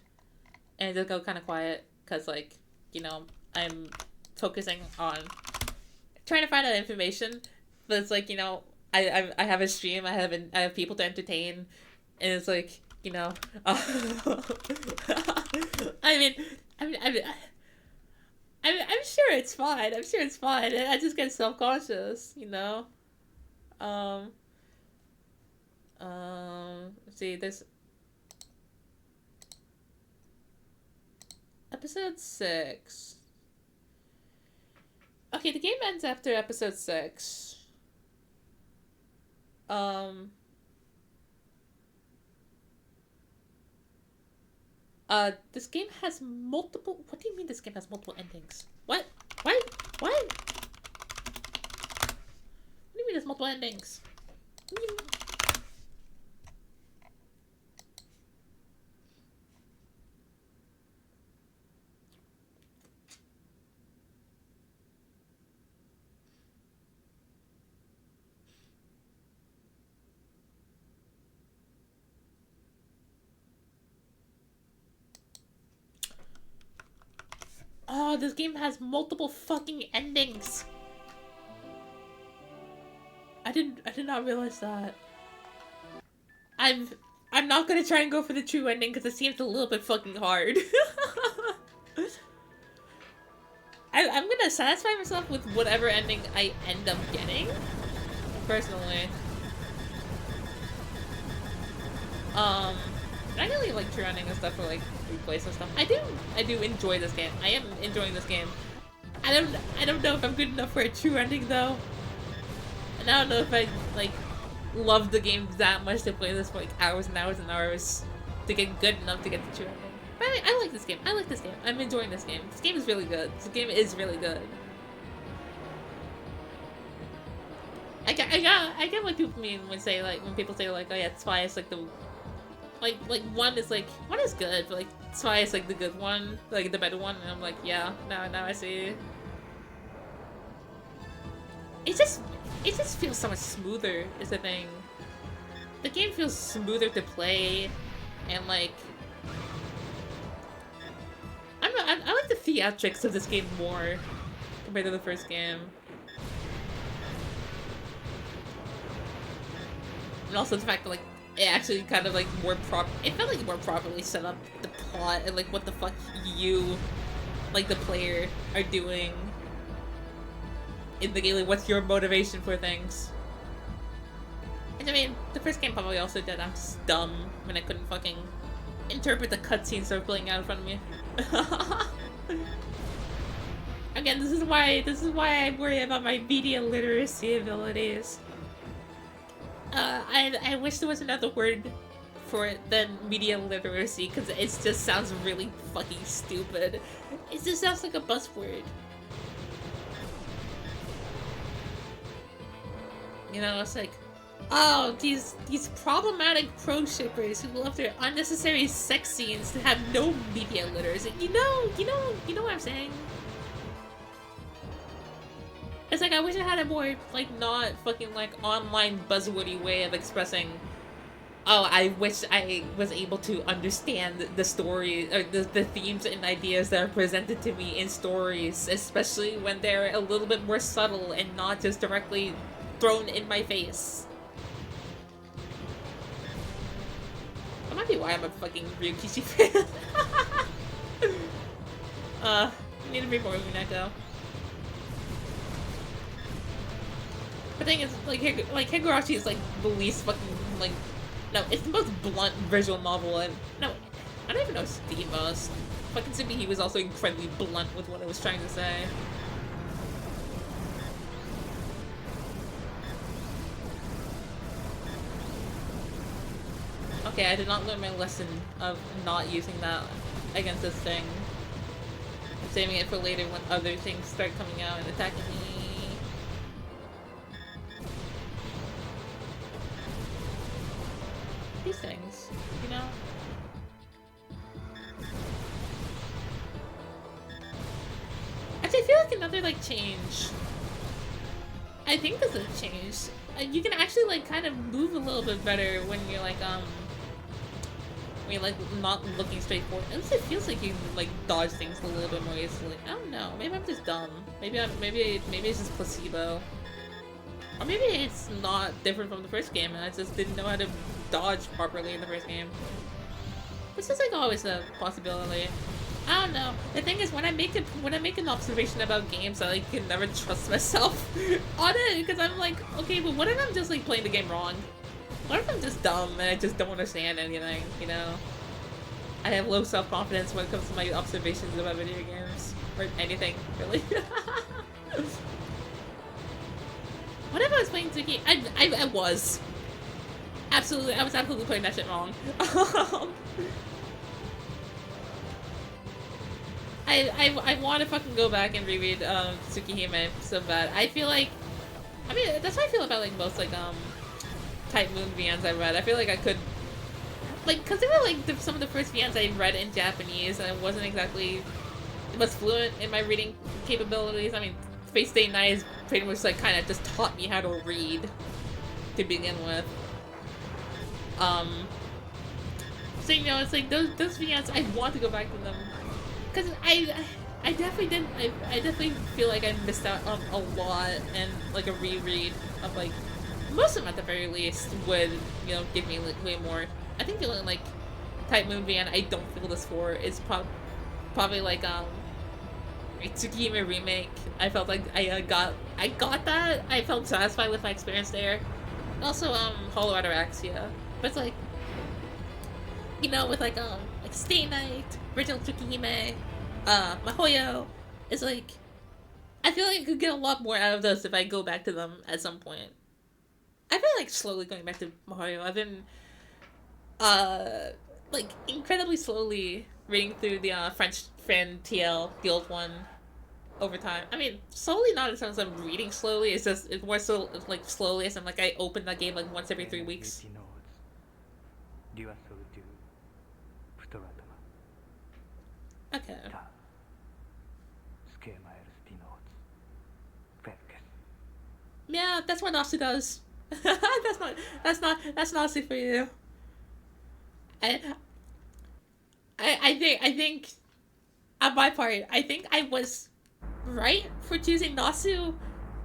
[SPEAKER 1] and it just go kind of quiet because like, you know, I'm focusing on trying to find out information, but it's like, you know, I have a stream, I have people to entertain, and it's like, you know, I mean, I mean, I mean, I'm sure it's fine. I'm sure it's fine. I just get self-conscious, you know. Um, let's see, there's episode 6. Okay, the game ends after episode 6. This game has multiple. What do you mean this game has multiple endings? What? What? What? What do you mean there's multiple endings? What do you mean? Oh, this game has multiple fucking endings. I did not realize that. I'm not gonna try and go for the true ending because it seems a little bit fucking hard. I'm gonna satisfy myself with whatever ending I end up getting. Personally. I really like true ending and stuff for like replays and stuff. I do enjoy this game. I am enjoying this game. I don't know if I'm good enough for a true ending though. And I don't know if I like love the game that much to play this for like hours and hours and hours to get good enough to get the true ending. But I like this game. I like this game. I'm enjoying this game. This game is really good. This game is really good. I get what people mean when people say like, oh yeah, that's why it's like the like one is good, but like that's why it's like the good one, like the better one, and I'm like, yeah, now I see. It just feels so much smoother is the thing. The game feels smoother to play, and like I like the theatrics of this game more compared to the first game. And also the fact that like it actually kind of like it felt like more properly set up the plot and like what the fuck you, like the player, are doing in the game. Like, what's your motivation for things? And I mean, the first game probably also did. I'm just dumb when I couldn't fucking interpret the cutscenes that were playing out in front of me. Again, this is why I worry about my media literacy abilities. I wish there was another word for it than media literacy, because it just sounds really fucking stupid. It just sounds like a buzzword. You know, it's like, oh, these problematic pro shippers who love their unnecessary sex scenes to have no media literacy. You know what I'm saying? It's like, I wish I had a more, like, not fucking, like, online buzzwordy way of expressing, oh, I wish I was able to understand the story, or the themes and ideas that are presented to me in stories, especially when they're a little bit more subtle and not just directly thrown in my face. That might be why I'm a fucking Ryukishi fan. I need to be more Mineko. The thing is, like Higurashi is like the least fucking, like, no, it's the most blunt visual novel, and no, I don't even know if it's the most. Fucking Tsubihime was also incredibly blunt with what I was trying to say. Okay, I did not learn my lesson of not using that against this thing. I'm saving it for later when other things start coming out and attacking me. These things, you know? Actually, I feel like another, like, change. I think this is a change. You can actually, like, kind of move a little bit better when you're, like, I mean, like, not looking straight forward. At least it feels like you can, like, dodge things a little bit more easily. I don't know. Maybe I'm just dumb. Maybe it's just placebo. Or maybe it's not different from the first game and I just didn't know how to dodge properly in the first game. Which is, like, always a possibility. I don't know. The thing is, when I make an observation about games, I, like, can never trust myself on it, because I'm like, okay, but what if I'm just, like, playing the game wrong? What if I'm just dumb and I just don't understand anything, you know? I have low self-confidence when it comes to my observations about video games. Or anything, really. What if I was playing Tsuki? I was. Absolutely, I was absolutely playing that shit wrong. I want to fucking go back and reread Tsukihime so bad. I feel like, I mean, that's how I feel about, like, most, like, Type Moon VNs I read. I feel like I could, like, because they were, like, some of the first VNs I read in Japanese, and I wasn't exactly was fluent in my reading capabilities. I mean, Space Day Night is pretty much, like, kind of just taught me how to read to begin with. So, you know, it's like, those VNs, I want to go back to them. Because I definitely didn't, I definitely feel like I missed out on a lot, and, like, a reread of, like, most of them at the very least would, you know, give me, like, way more. I think the only, like, Type Moon VN I don't feel this for is probably, like, Tsukihime Remake. I felt like I got that. I felt satisfied with my experience there. Also, Hollow Ataraxia. But it's like, you know, with, like Stay Night, Original Tsukihime, Mahoyo, it's like, I feel like I could get a lot more out of those if I go back to them at some point. I've been, like, slowly going back to Mahoyo. I've been, like, incredibly slowly reading through the, French Friend TL, the old one, over time. I mean, slowly not in terms of reading slowly, it's just, it's more so, like, slowly as I'm, like, I open that game, like, once every 3 weeks. Okay. Yeah, that's what Nasu does. that's Nasu for you. I think on my part, I think I was right for choosing Nasu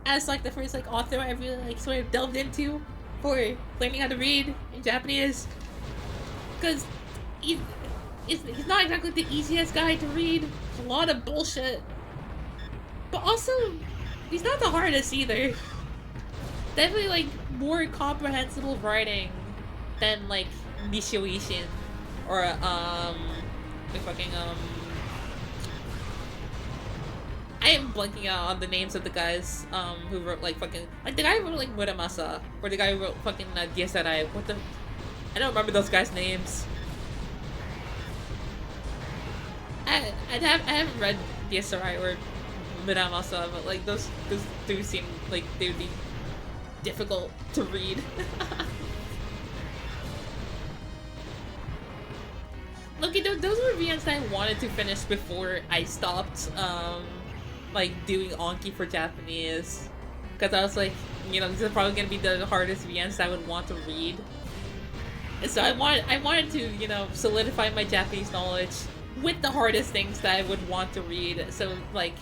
[SPEAKER 1] as, like, the first, like, author I really, like, sort of delved into for learning how to read in Japanese. Because he's not exactly the easiest guy to read. There's a lot of bullshit. But also, he's not the hardest either. Definitely, like, more comprehensible writing than, like, Nishio Ishin or, the fucking, I am blanking out on the names of the guys, who wrote, like, fucking, like, the guy who wrote, like, Muramasa, or the guy who wrote fucking, Diesarai. What the, I don't remember those guys' names. I haven't read Diesarai or Muramasa, but, like, those do seem like they would be difficult to read. Look, those were VNs that I wanted to finish before I stopped, like, doing Anki for Japanese. Because I was like, you know, this is probably gonna be the hardest VNs I would want to read. And so I wanted to, you know, solidify my Japanese knowledge with the hardest things that I would want to read. So, like,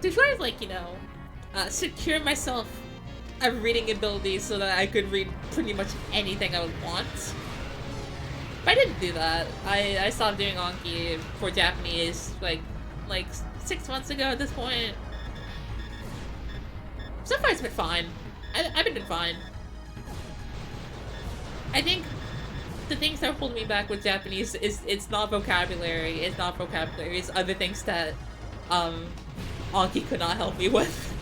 [SPEAKER 1] to try to, like, you know, secure myself a reading ability so that I could read pretty much anything I would want. But I didn't do that. I stopped doing Anki for Japanese, like 6 months ago at this point. So far it's been fine. I've been doing fine. I think the things that are holding me back with Japanese is it's not vocabulary. It's not vocabulary. It's other things that Anki could not help me with.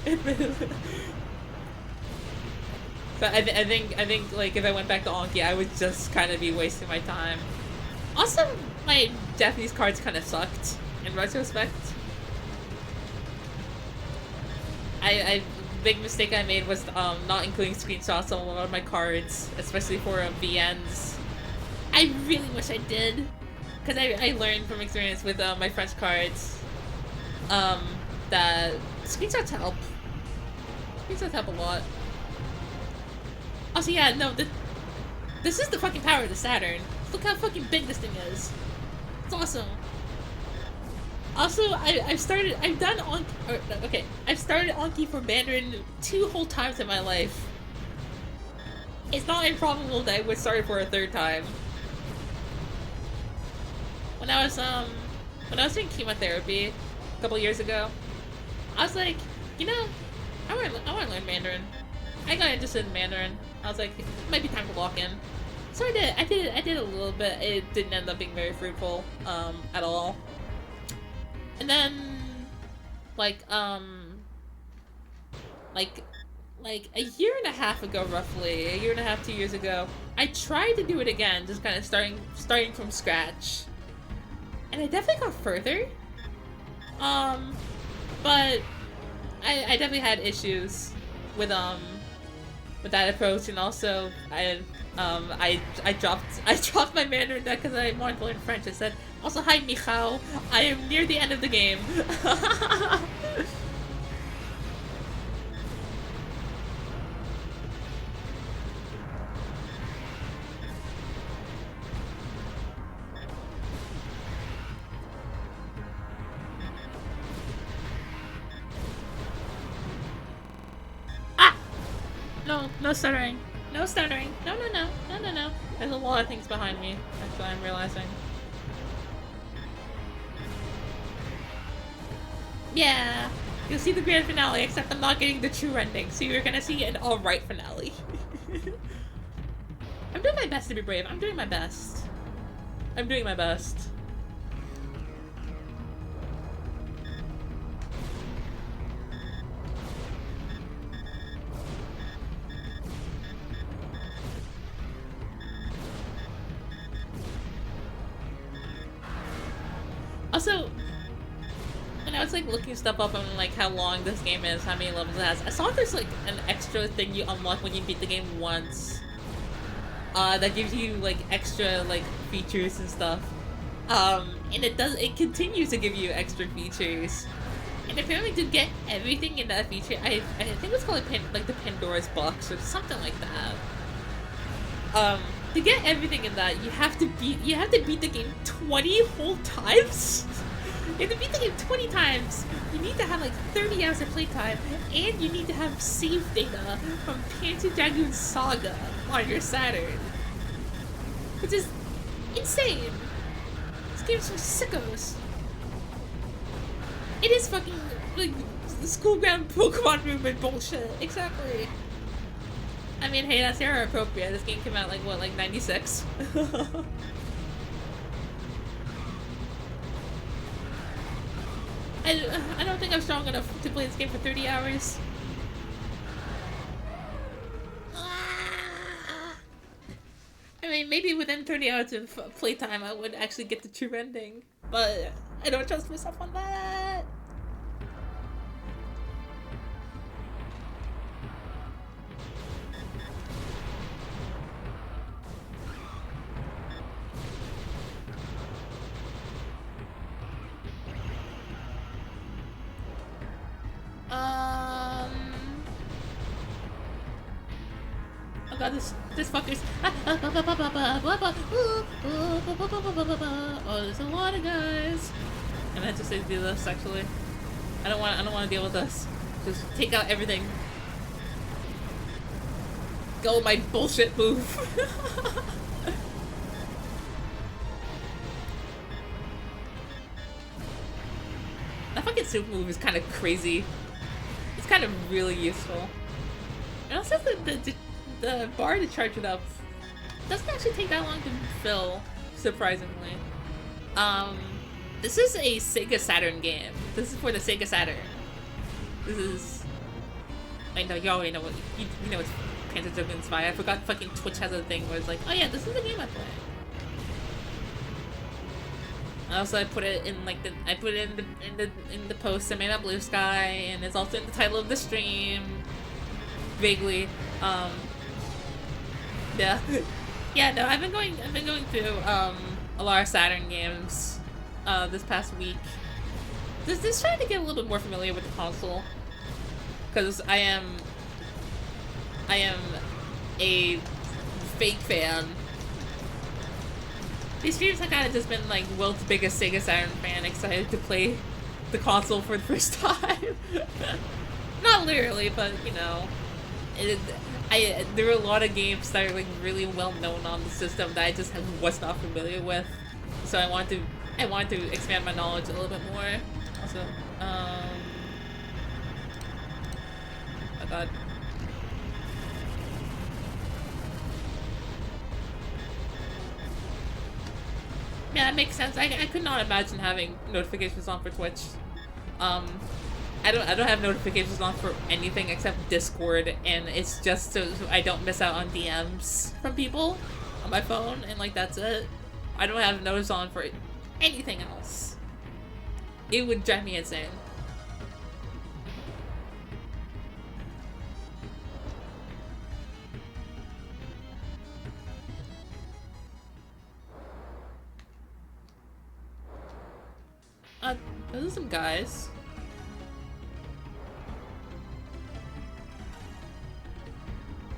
[SPEAKER 1] So I think like if I went back to Anki, I would just kind of be wasting my time. Also, my Japanese cards kind of sucked in retrospect. Big mistake I made was not including screenshots on a lot of my cards, especially for VNs. I really wish I did, because I learned from experience with my French cards that screenshots help. Screenshots help a lot. Also, yeah, no, this is the fucking power of the Saturn. Look how fucking big this thing is. It's awesome. Also, I've started Anki for Mandarin 2 whole times in my life. It's not improbable that I would start it for a 3rd time. When I was doing chemotherapy a couple years ago, I was like, you know, I want to learn Mandarin. I got interested in Mandarin. I was like, it might be time to lock in. So I did. I did a little bit. It didn't end up being very fruitful, at all. And then, like a year and a half ago, roughly, a year and a half, 2 years ago, I tried to do it again, just kind of starting from scratch. And I definitely got further. But I definitely had issues with that approach, and also I dropped my Mandarin deck because I wanted to learn French. I said, also, hi Michao, I am near the end of the game. No stuttering. No stuttering. No. There's a lot of things behind me. That's what I'm realizing. Yeah. You'll see the grand finale, except I'm not getting the true ending, so you're gonna see an alright finale. I'm doing my best to be brave. I'm doing my best. I'm doing my best. Also, when I was like looking stuff up on like how long this game is, how many levels it has, I saw there's like an extra thing you unlock when you beat the game once. That gives you like extra like features and stuff. And it continues to give you extra features. And apparently to get everything in that feature, I think it's called like the Pandora's box or something like that. To get everything in that, you have to beat the game 20 whole times. You have to beat the game 20 times. You need to have like 30 hours of playtime, and you need to have save data from PANZER DRAGOON Saga on your Saturn, which is insane. This game's for sickos. It is fucking like school ground Pokemon movement bullshit. Exactly. I mean, hey, that's era appropriate. This game came out like what, like 96? I don't think I'm strong enough to play this game for 30 hours. I mean, maybe within 30 hours of playtime I would actually get the true ending, but I don't trust myself on that. Oh god, this fucker's. Oh, there's a lot of guys. And I just say do this actually. I don't want to deal with this. Just take out everything. Go with my bullshit move. That fucking super move is kind of crazy. It's kind of really useful. And also the bar to charge it up doesn't actually take that long to fill, surprisingly. This is a Sega Saturn game. This is for the Sega Saturn. This is... I know, you already know what... You know it's PANZER DRAGOON II ZWEI. I forgot fucking Twitch has a thing where it's like, oh yeah, this is the game I play. Also, I put it in like in the post I made on Blue Sky, and it's also in the title of the stream, vaguely. Yeah, yeah. No, I've been going through a lot of Saturn games this past week. Just trying to get a little bit more familiar with the console, because I am a fake fan These streams have kind of just been like world's biggest Sega Saturn fan excited to play the console for the first time. Not literally, but you know, there were a lot of games that are like really well known on the system that I just was not familiar with. So I wanted to expand my knowledge a little bit more. Also, I thought. Yeah, that makes sense. I could not imagine having notifications on for Twitch. I don't have notifications on for anything except Discord, and it's just so I don't miss out on DMs from people on my phone, and like that's it. I don't have notice on for anything else. It would drive me insane. Those are some guys.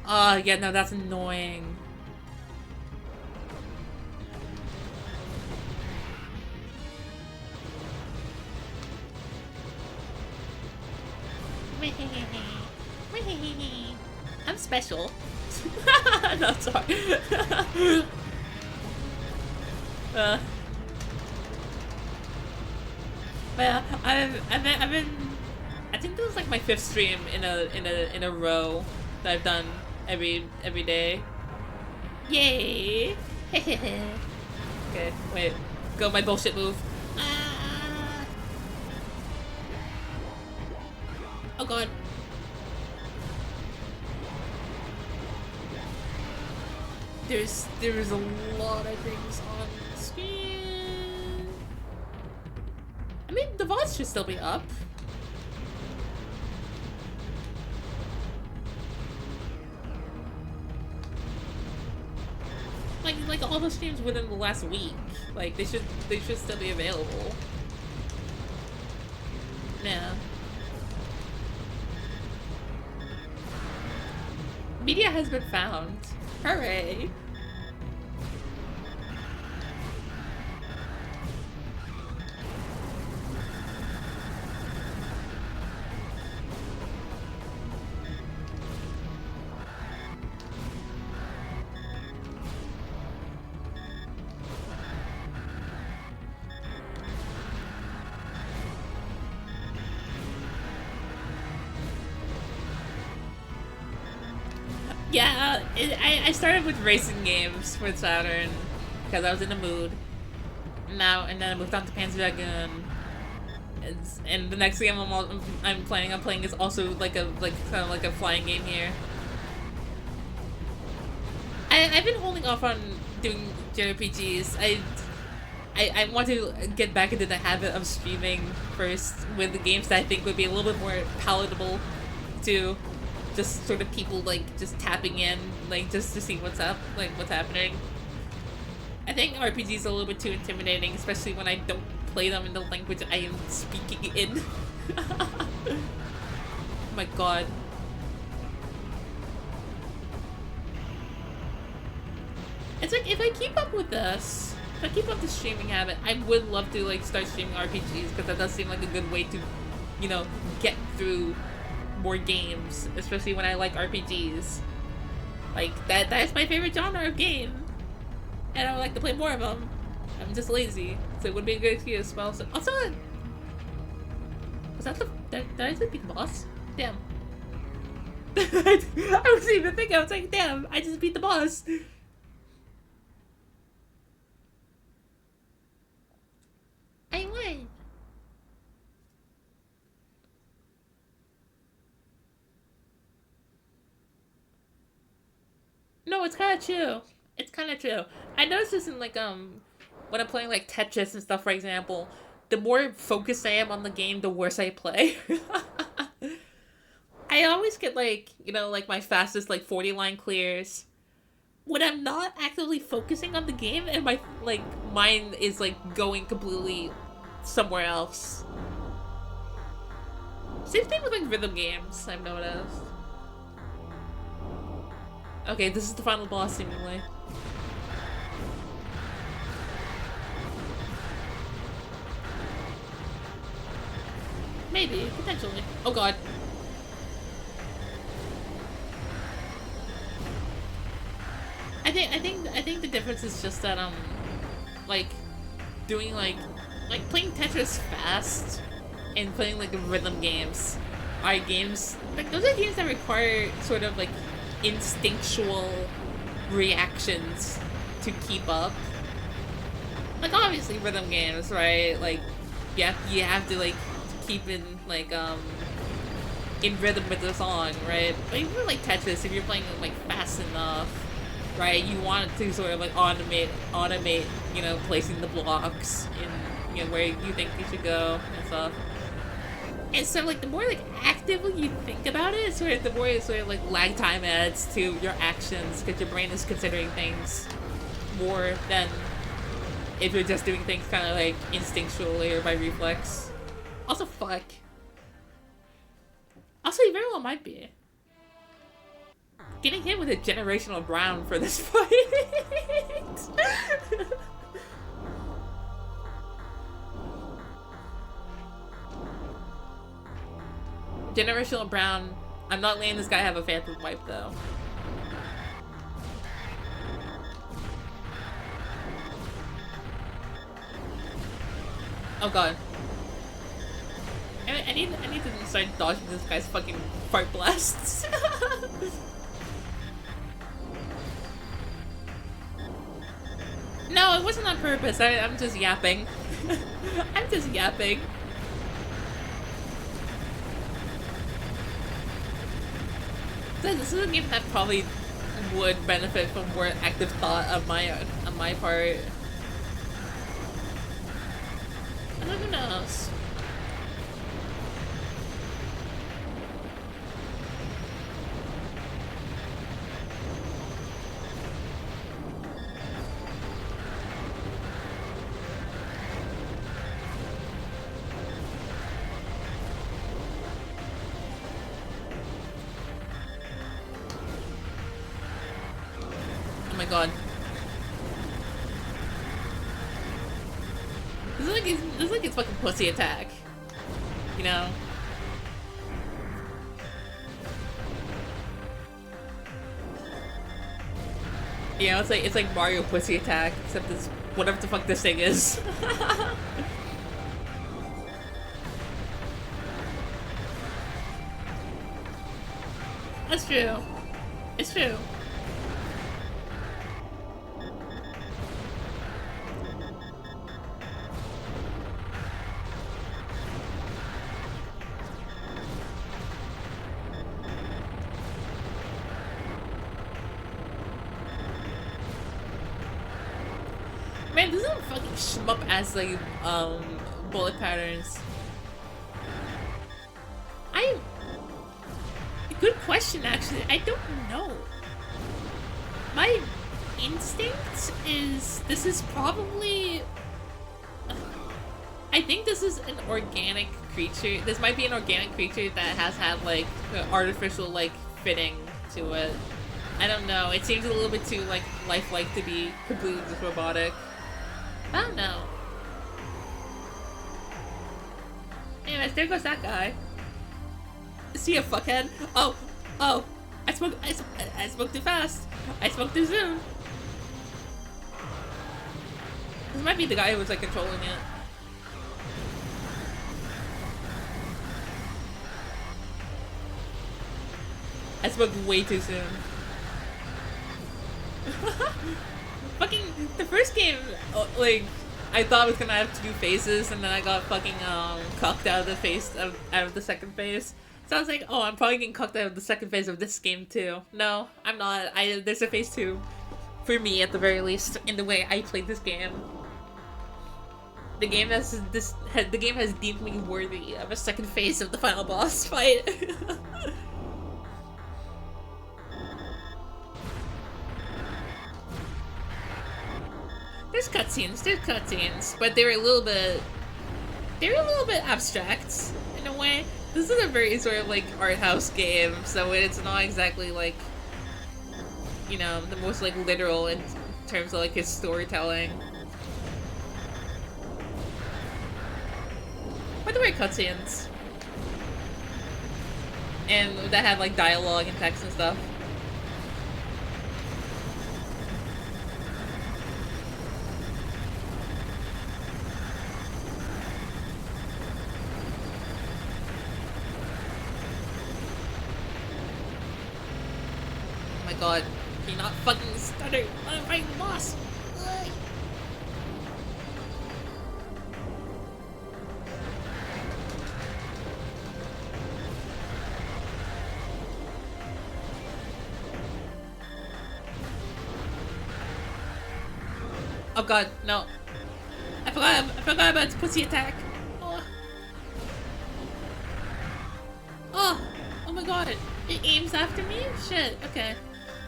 [SPEAKER 1] Yeah, no, that's annoying. I'm special. No, sorry. But I've been I think this is like my 5th stream in a row that I've done every day. Yay! Okay, wait. Go my bullshit move. Oh god. There's a lot of things on the screen. I mean, the VODs should still be up. Like all the streams within the last week. Like they should still be available. Yeah. Media has been found. Hooray! Yeah, I started with racing games for Saturn because I was in the mood. And then I moved on to Panzer Dragoon, and the next game I'm planning on playing is also kind of like a flying game here. I've been holding off on doing JRPGs. I want to get back into the habit of streaming first with the games that I think would be a little bit more palatable to just sort of people like just tapping in, like just to see what's up, like what's happening. I think RPGs are a little bit too intimidating, especially when I don't play them in the language I am speaking in. Oh my god. It's like if I keep up with this, if I keep up the streaming habit, I would love to like start streaming RPGs because that does seem like a good way to, you know, get through more games, especially when I like RPGs. Like that's my favorite genre of game, and I would like to play more of them. I'm just lazy, so it would be a good excuse. But also was that did I just beat the boss? Damn. I wasn't even thinking. I was like, damn, I just beat the boss. I won. No, it's kind of true. It's kind of true. I noticed this in like when I'm playing like Tetris and stuff, for example. The more focused I am on the game, the worse I play. I always get like, you know, like my fastest like 40 line clears when I'm not actively focusing on the game and my like mind is like going completely somewhere else. Same thing with like rhythm games, I've noticed. Okay, this is the final boss seemingly. Maybe, potentially. Oh god. I think the difference is just that like doing like playing Tetris fast and playing like rhythm games are games like those are games that require sort of like instinctual reactions to keep up. Like obviously rhythm games, right? Like you have to like keep in rhythm with the song, right? But even like Tetris, if you're playing like fast enough, right, you want to sort of like automate, you know, placing the blocks in, you know, where you think you should go and stuff. And so like the more like actively you think about it, sort of the more it sort of like lag time adds to your actions because your brain is considering things more than if you're just doing things kind of like instinctually or by reflex. Also, fuck. Also, you very well might be. Getting hit with a generational brown for this fight. Generational brown. I'm not letting this guy have a phantom wipe though. Oh god. I need to start dodging this guy's fucking fart blasts. No, it wasn't on purpose. I'm just yapping. I'm just yapping. This is a game that probably would benefit from more active thought on my part. Who knows? Oh my god. This is like his fucking pussy attack. You know? You know, it's like Mario pussy attack, except it's whatever the fuck this thing is. That's true. It's true. Man, this is fucking shmup ass like bullet patterns. Good question actually. I don't know. My instinct is this is probably I think this is an organic creature. This might be an organic creature that has had like artificial like fitting to it. I don't know. It seems a little bit too like lifelike to be completely just robotic. I don't know. Anyways, there goes that guy. See ya, fuckhead. Oh. I spoke too fast. I spoke too soon. This might be the guy who was like controlling it. I spoke way too soon. Fucking the first game, like I thought I was gonna have two faces, and then I got fucking cucked out of the face out of the second phase. So I was like, oh, I'm probably getting cucked out of the second phase of this game too. No, I'm not. There's a phase 2 for me at the very least in the way I played this game. The game has deemed me worthy of a second phase of the final boss fight. There's cutscenes, but they're a little bit abstract in a way. This is a very sort of like art house game, so it's not exactly like, you know, the most like literal in terms of like his storytelling. By the way, cutscenes. and that had like dialogue and text and stuff. Oh my god, can you not fucking stutter? I'm fighting the boss. Oh god, no. I forgot about its pussy attack. Oh. Oh my god, it aims after me? Shit, okay.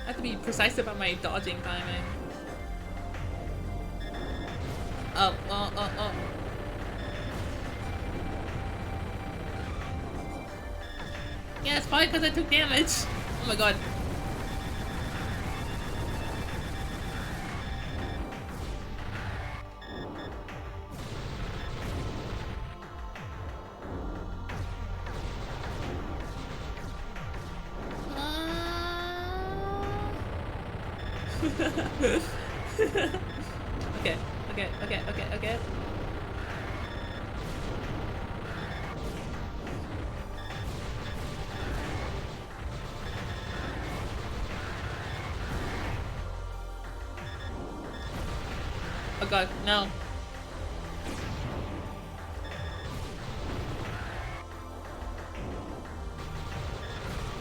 [SPEAKER 1] I have to be precise about my dodging timing. Oh. Yeah, it's probably because I took damage. Oh my god. Okay. Oh god, no.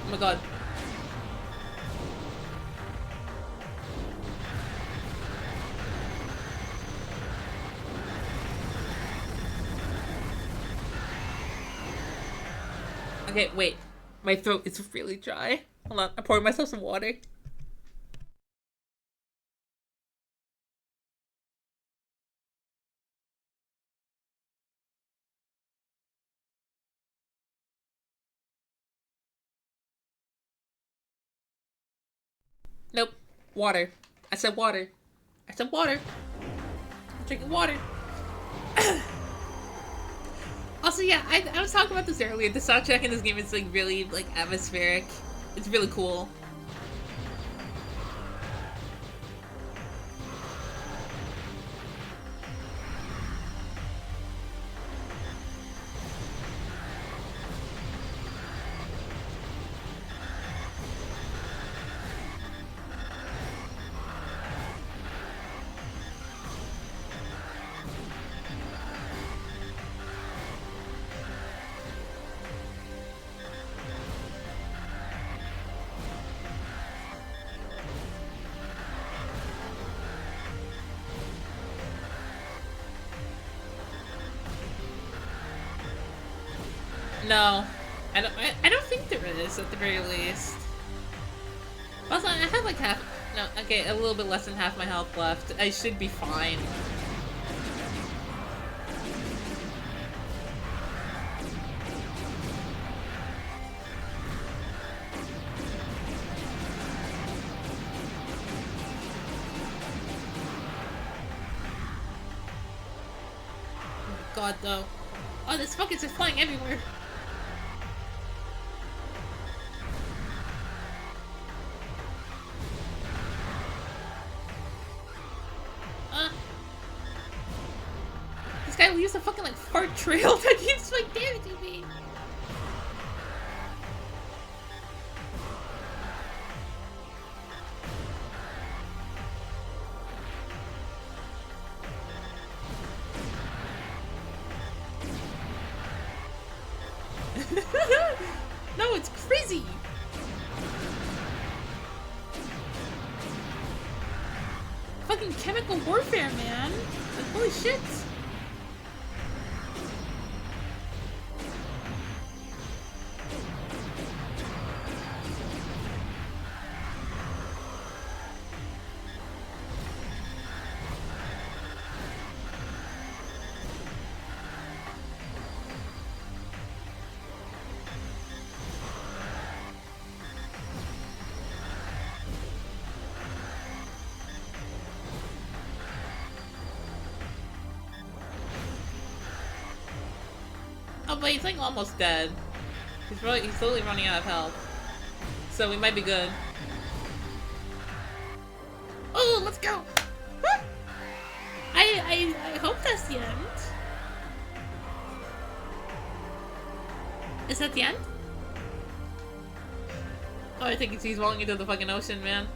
[SPEAKER 1] Oh my god. Okay, wait. My throat is really dry. Hold on, I'm pouring myself some water. Nope. Water. I said water. I said water. I'm drinking water. Also, yeah, I was talking about this earlier. The soundtrack in this game is like really like atmospheric. It's really cool. No, I don't think there is at the very least. Also, I have like half. No, okay, a little bit less than half my health left. I should be fine. Oh god, though. Oh, this fucker's just flying everywhere. This guy leaves a fucking like fart trail that keeps like damaging me. No, it's crazy. Fucking chemical warfare, man. Like, holy shit. Oh, but he's like almost dead. He's slowly running out of health. So we might be good. Oh, let's go! I hope that's the end. Is that the end? Oh, I think he's falling into the fucking ocean, man.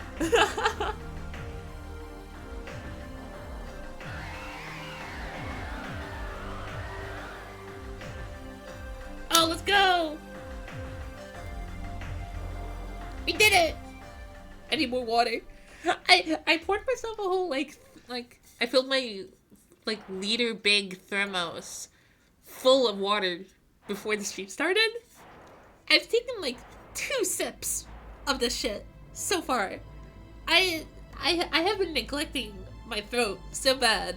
[SPEAKER 1] Oh, let's go! We did it! I need more water. I poured myself a whole like I filled my like liter big thermos full of water before the stream started. I've taken like 2 sips of this shit so far. I have been neglecting my throat so bad.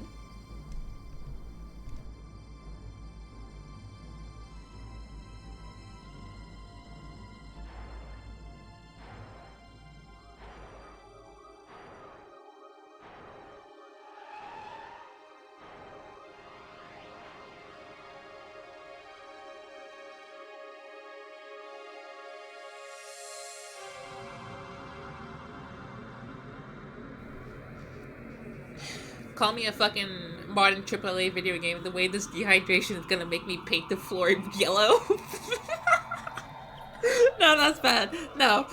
[SPEAKER 1] Call me a fucking modern AAA video game. The way this dehydration is gonna make me paint the floor yellow. No, that's bad. No.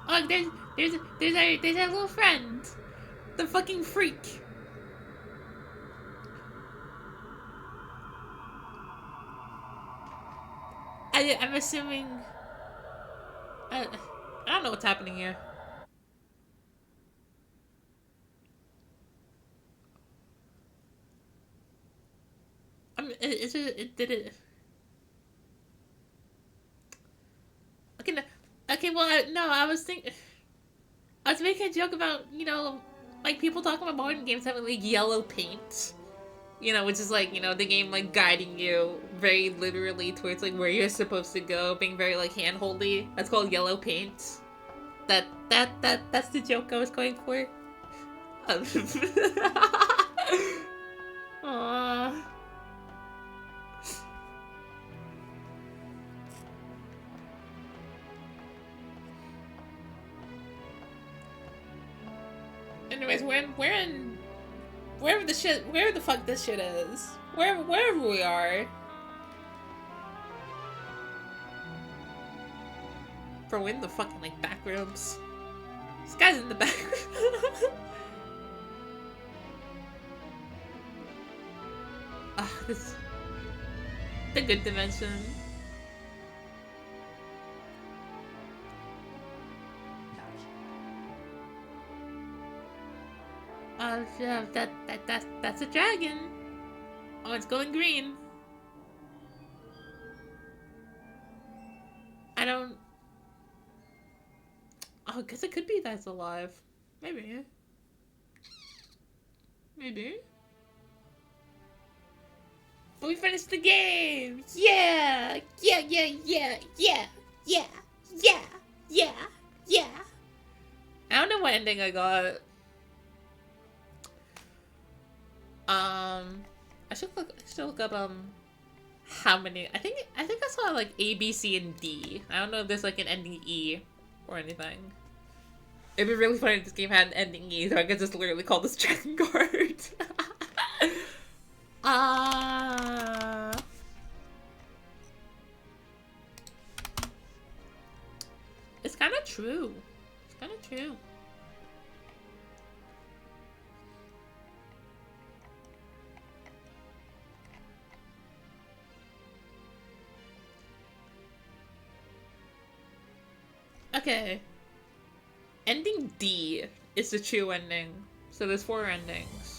[SPEAKER 1] Oh, there's our little friend. The fucking freak. I'm assuming... I don't know what's happening here. Did it... Okay, no, okay, well, no, I was making a joke about, you know, like, people talking about modern games having, like, yellow paint. You know, which is, like, you know, the game, like, guiding you very literally towards, like, where you're supposed to go, being very, like, hand-holdy. That's called yellow paint. That's the joke I was going for. Aww. Anyways, wherever the fuck this shit is. Wherever we are. Bro, in the fucking, like, back rooms. This guy's in the back room. Ah, this... the good dimension. Yeah, that's a dragon. Oh, it's going green. I don't... Oh, I guess it could be that's alive. Maybe. Maybe. But we finished the game! Yeah! Yeah! I don't know what ending I got. I should look up how many. I think I saw like A, B, C, and D. I don't know if there's like an ending E or anything. It'd be really funny if this game had an ending E, so I could just literally call this Dragon Guard. It's kind of true. It's kind of true. Okay. Ending D is the true ending. So there's 4 endings.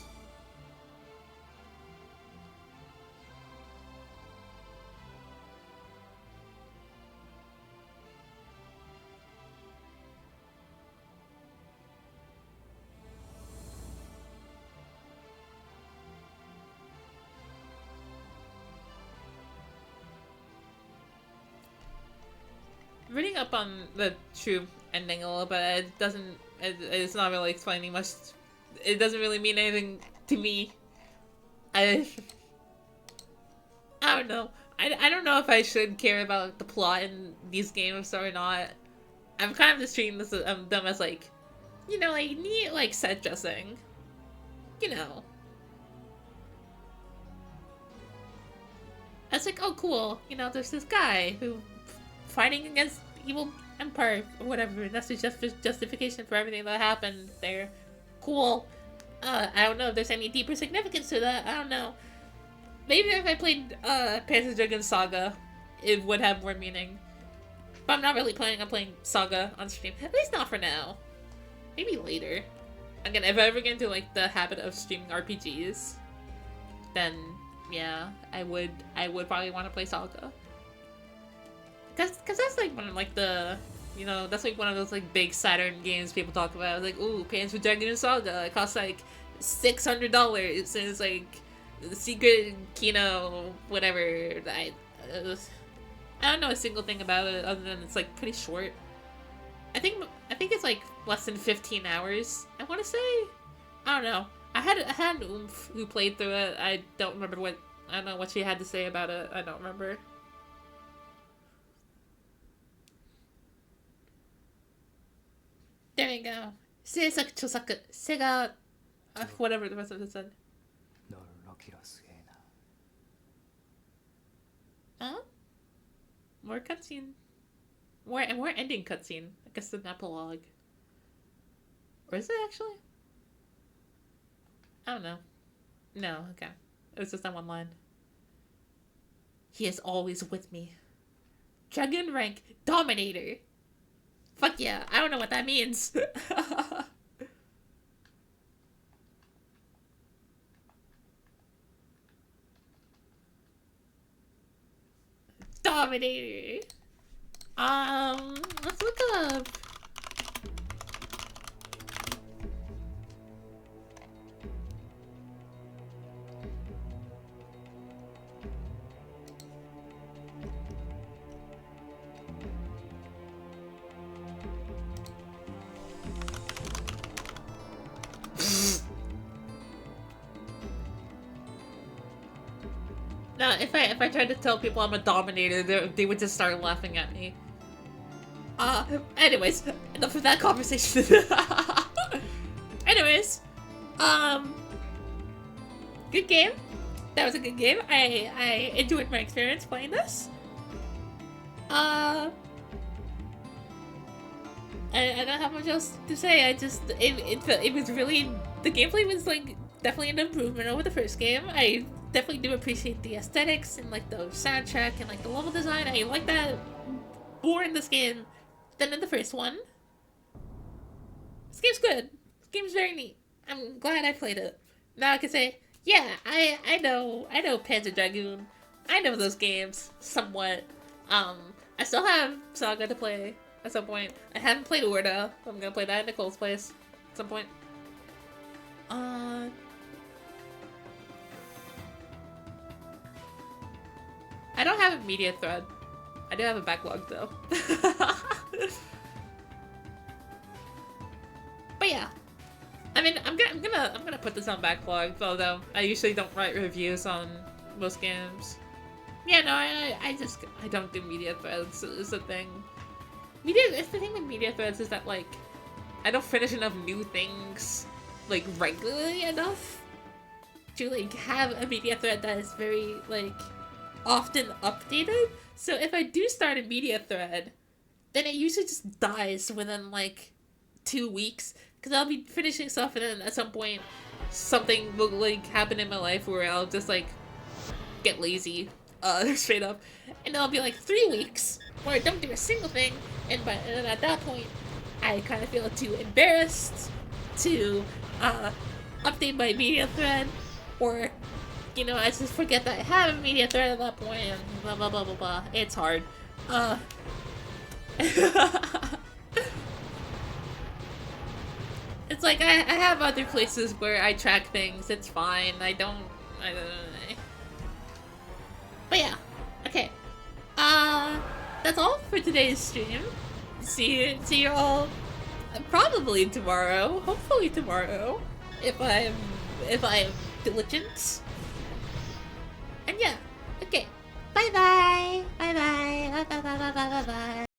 [SPEAKER 1] Reading up on the true ending a little bit, it's not really explaining much. It doesn't really mean anything to me. I don't know. I don't know if I should care about the plot in these games or not. I'm kind of just treating this them as like, you know, like neat like set dressing. You know. I was like, oh cool, you know, there's this guy who fighting against evil empire or whatever, and that's his justification for everything that happened there. Cool. I don't know if there's any deeper significance to that. I don't know. Maybe if I played Panzer Dragoon Saga, it would have more meaning. But I'm not really planning on playing Saga on stream. At least not for now. Maybe later. Again, if I ever get into like the habit of streaming RPGs, then yeah, I would probably want to play Saga. Cause that's like one of like the, you know, that's like one of those like big Saturn games people talk about. It's like, ooh, Panzer Dragoon Saga. It costs like $600, and it's like the secret, you know, whatever. I don't know a single thing about it other than it's like pretty short. I think it's like less than 15 hours. I want to say. I don't know. I had an oomph who played through it. I don't remember I don't know what she had to say about it. I don't remember. There we go. 制作著作 Sega whatever the rest of it said. Huh? More cutscene. More ending cutscene. I guess an epilogue. Or is it actually? I don't know. No, okay. It was just that one line. He is always with me. Dragon rank Dominator. Fuck yeah, I don't know what that means. Dominator. Let's look up. No, if I tried to tell people I'm a dominator, they would just start laughing at me. Anyways, enough of that conversation. Anyways, good game. That was a good game. I enjoyed my experience playing this. I don't have much else to say. I just it was really, the gameplay was like definitely an improvement over the first game. I definitely do appreciate the aesthetics and like the soundtrack and like the level design. I like that more in this game than in the first one. This game's good. This game's very neat. I'm glad I played it. Now I can say, yeah, I know Panzer Dragoon. I know those games somewhat. I still have Saga to play at some point. I haven't played Orda. I'm gonna play that at Nicole's place at some point. I don't have a media thread. I do have a backlog though. But yeah, I mean, I'm gonna put this on backlog, although I usually don't write reviews on most games. Yeah, no, I don't do media threads. It's the thing. It's the thing with media threads is that like I don't finish enough new things like regularly enough to like have a media thread that is very like often updated. So if I do start a media thread, then it usually just dies within like 2 weeks, because I'll be finishing stuff and then at some point something will like happen in my life where I'll just like get lazy, straight up, and it'll be like 3 weeks where I don't do a single thing, and then at that point I kind of feel too embarrassed to update my media thread, or you know, I just forget that I have a media thread at that point, and blah blah blah blah blah. It's hard. It's like I have other places where I track things. It's fine. I don't know. But yeah, okay. That's all for today's stream. See you all probably tomorrow. Hopefully tomorrow, if I am diligent.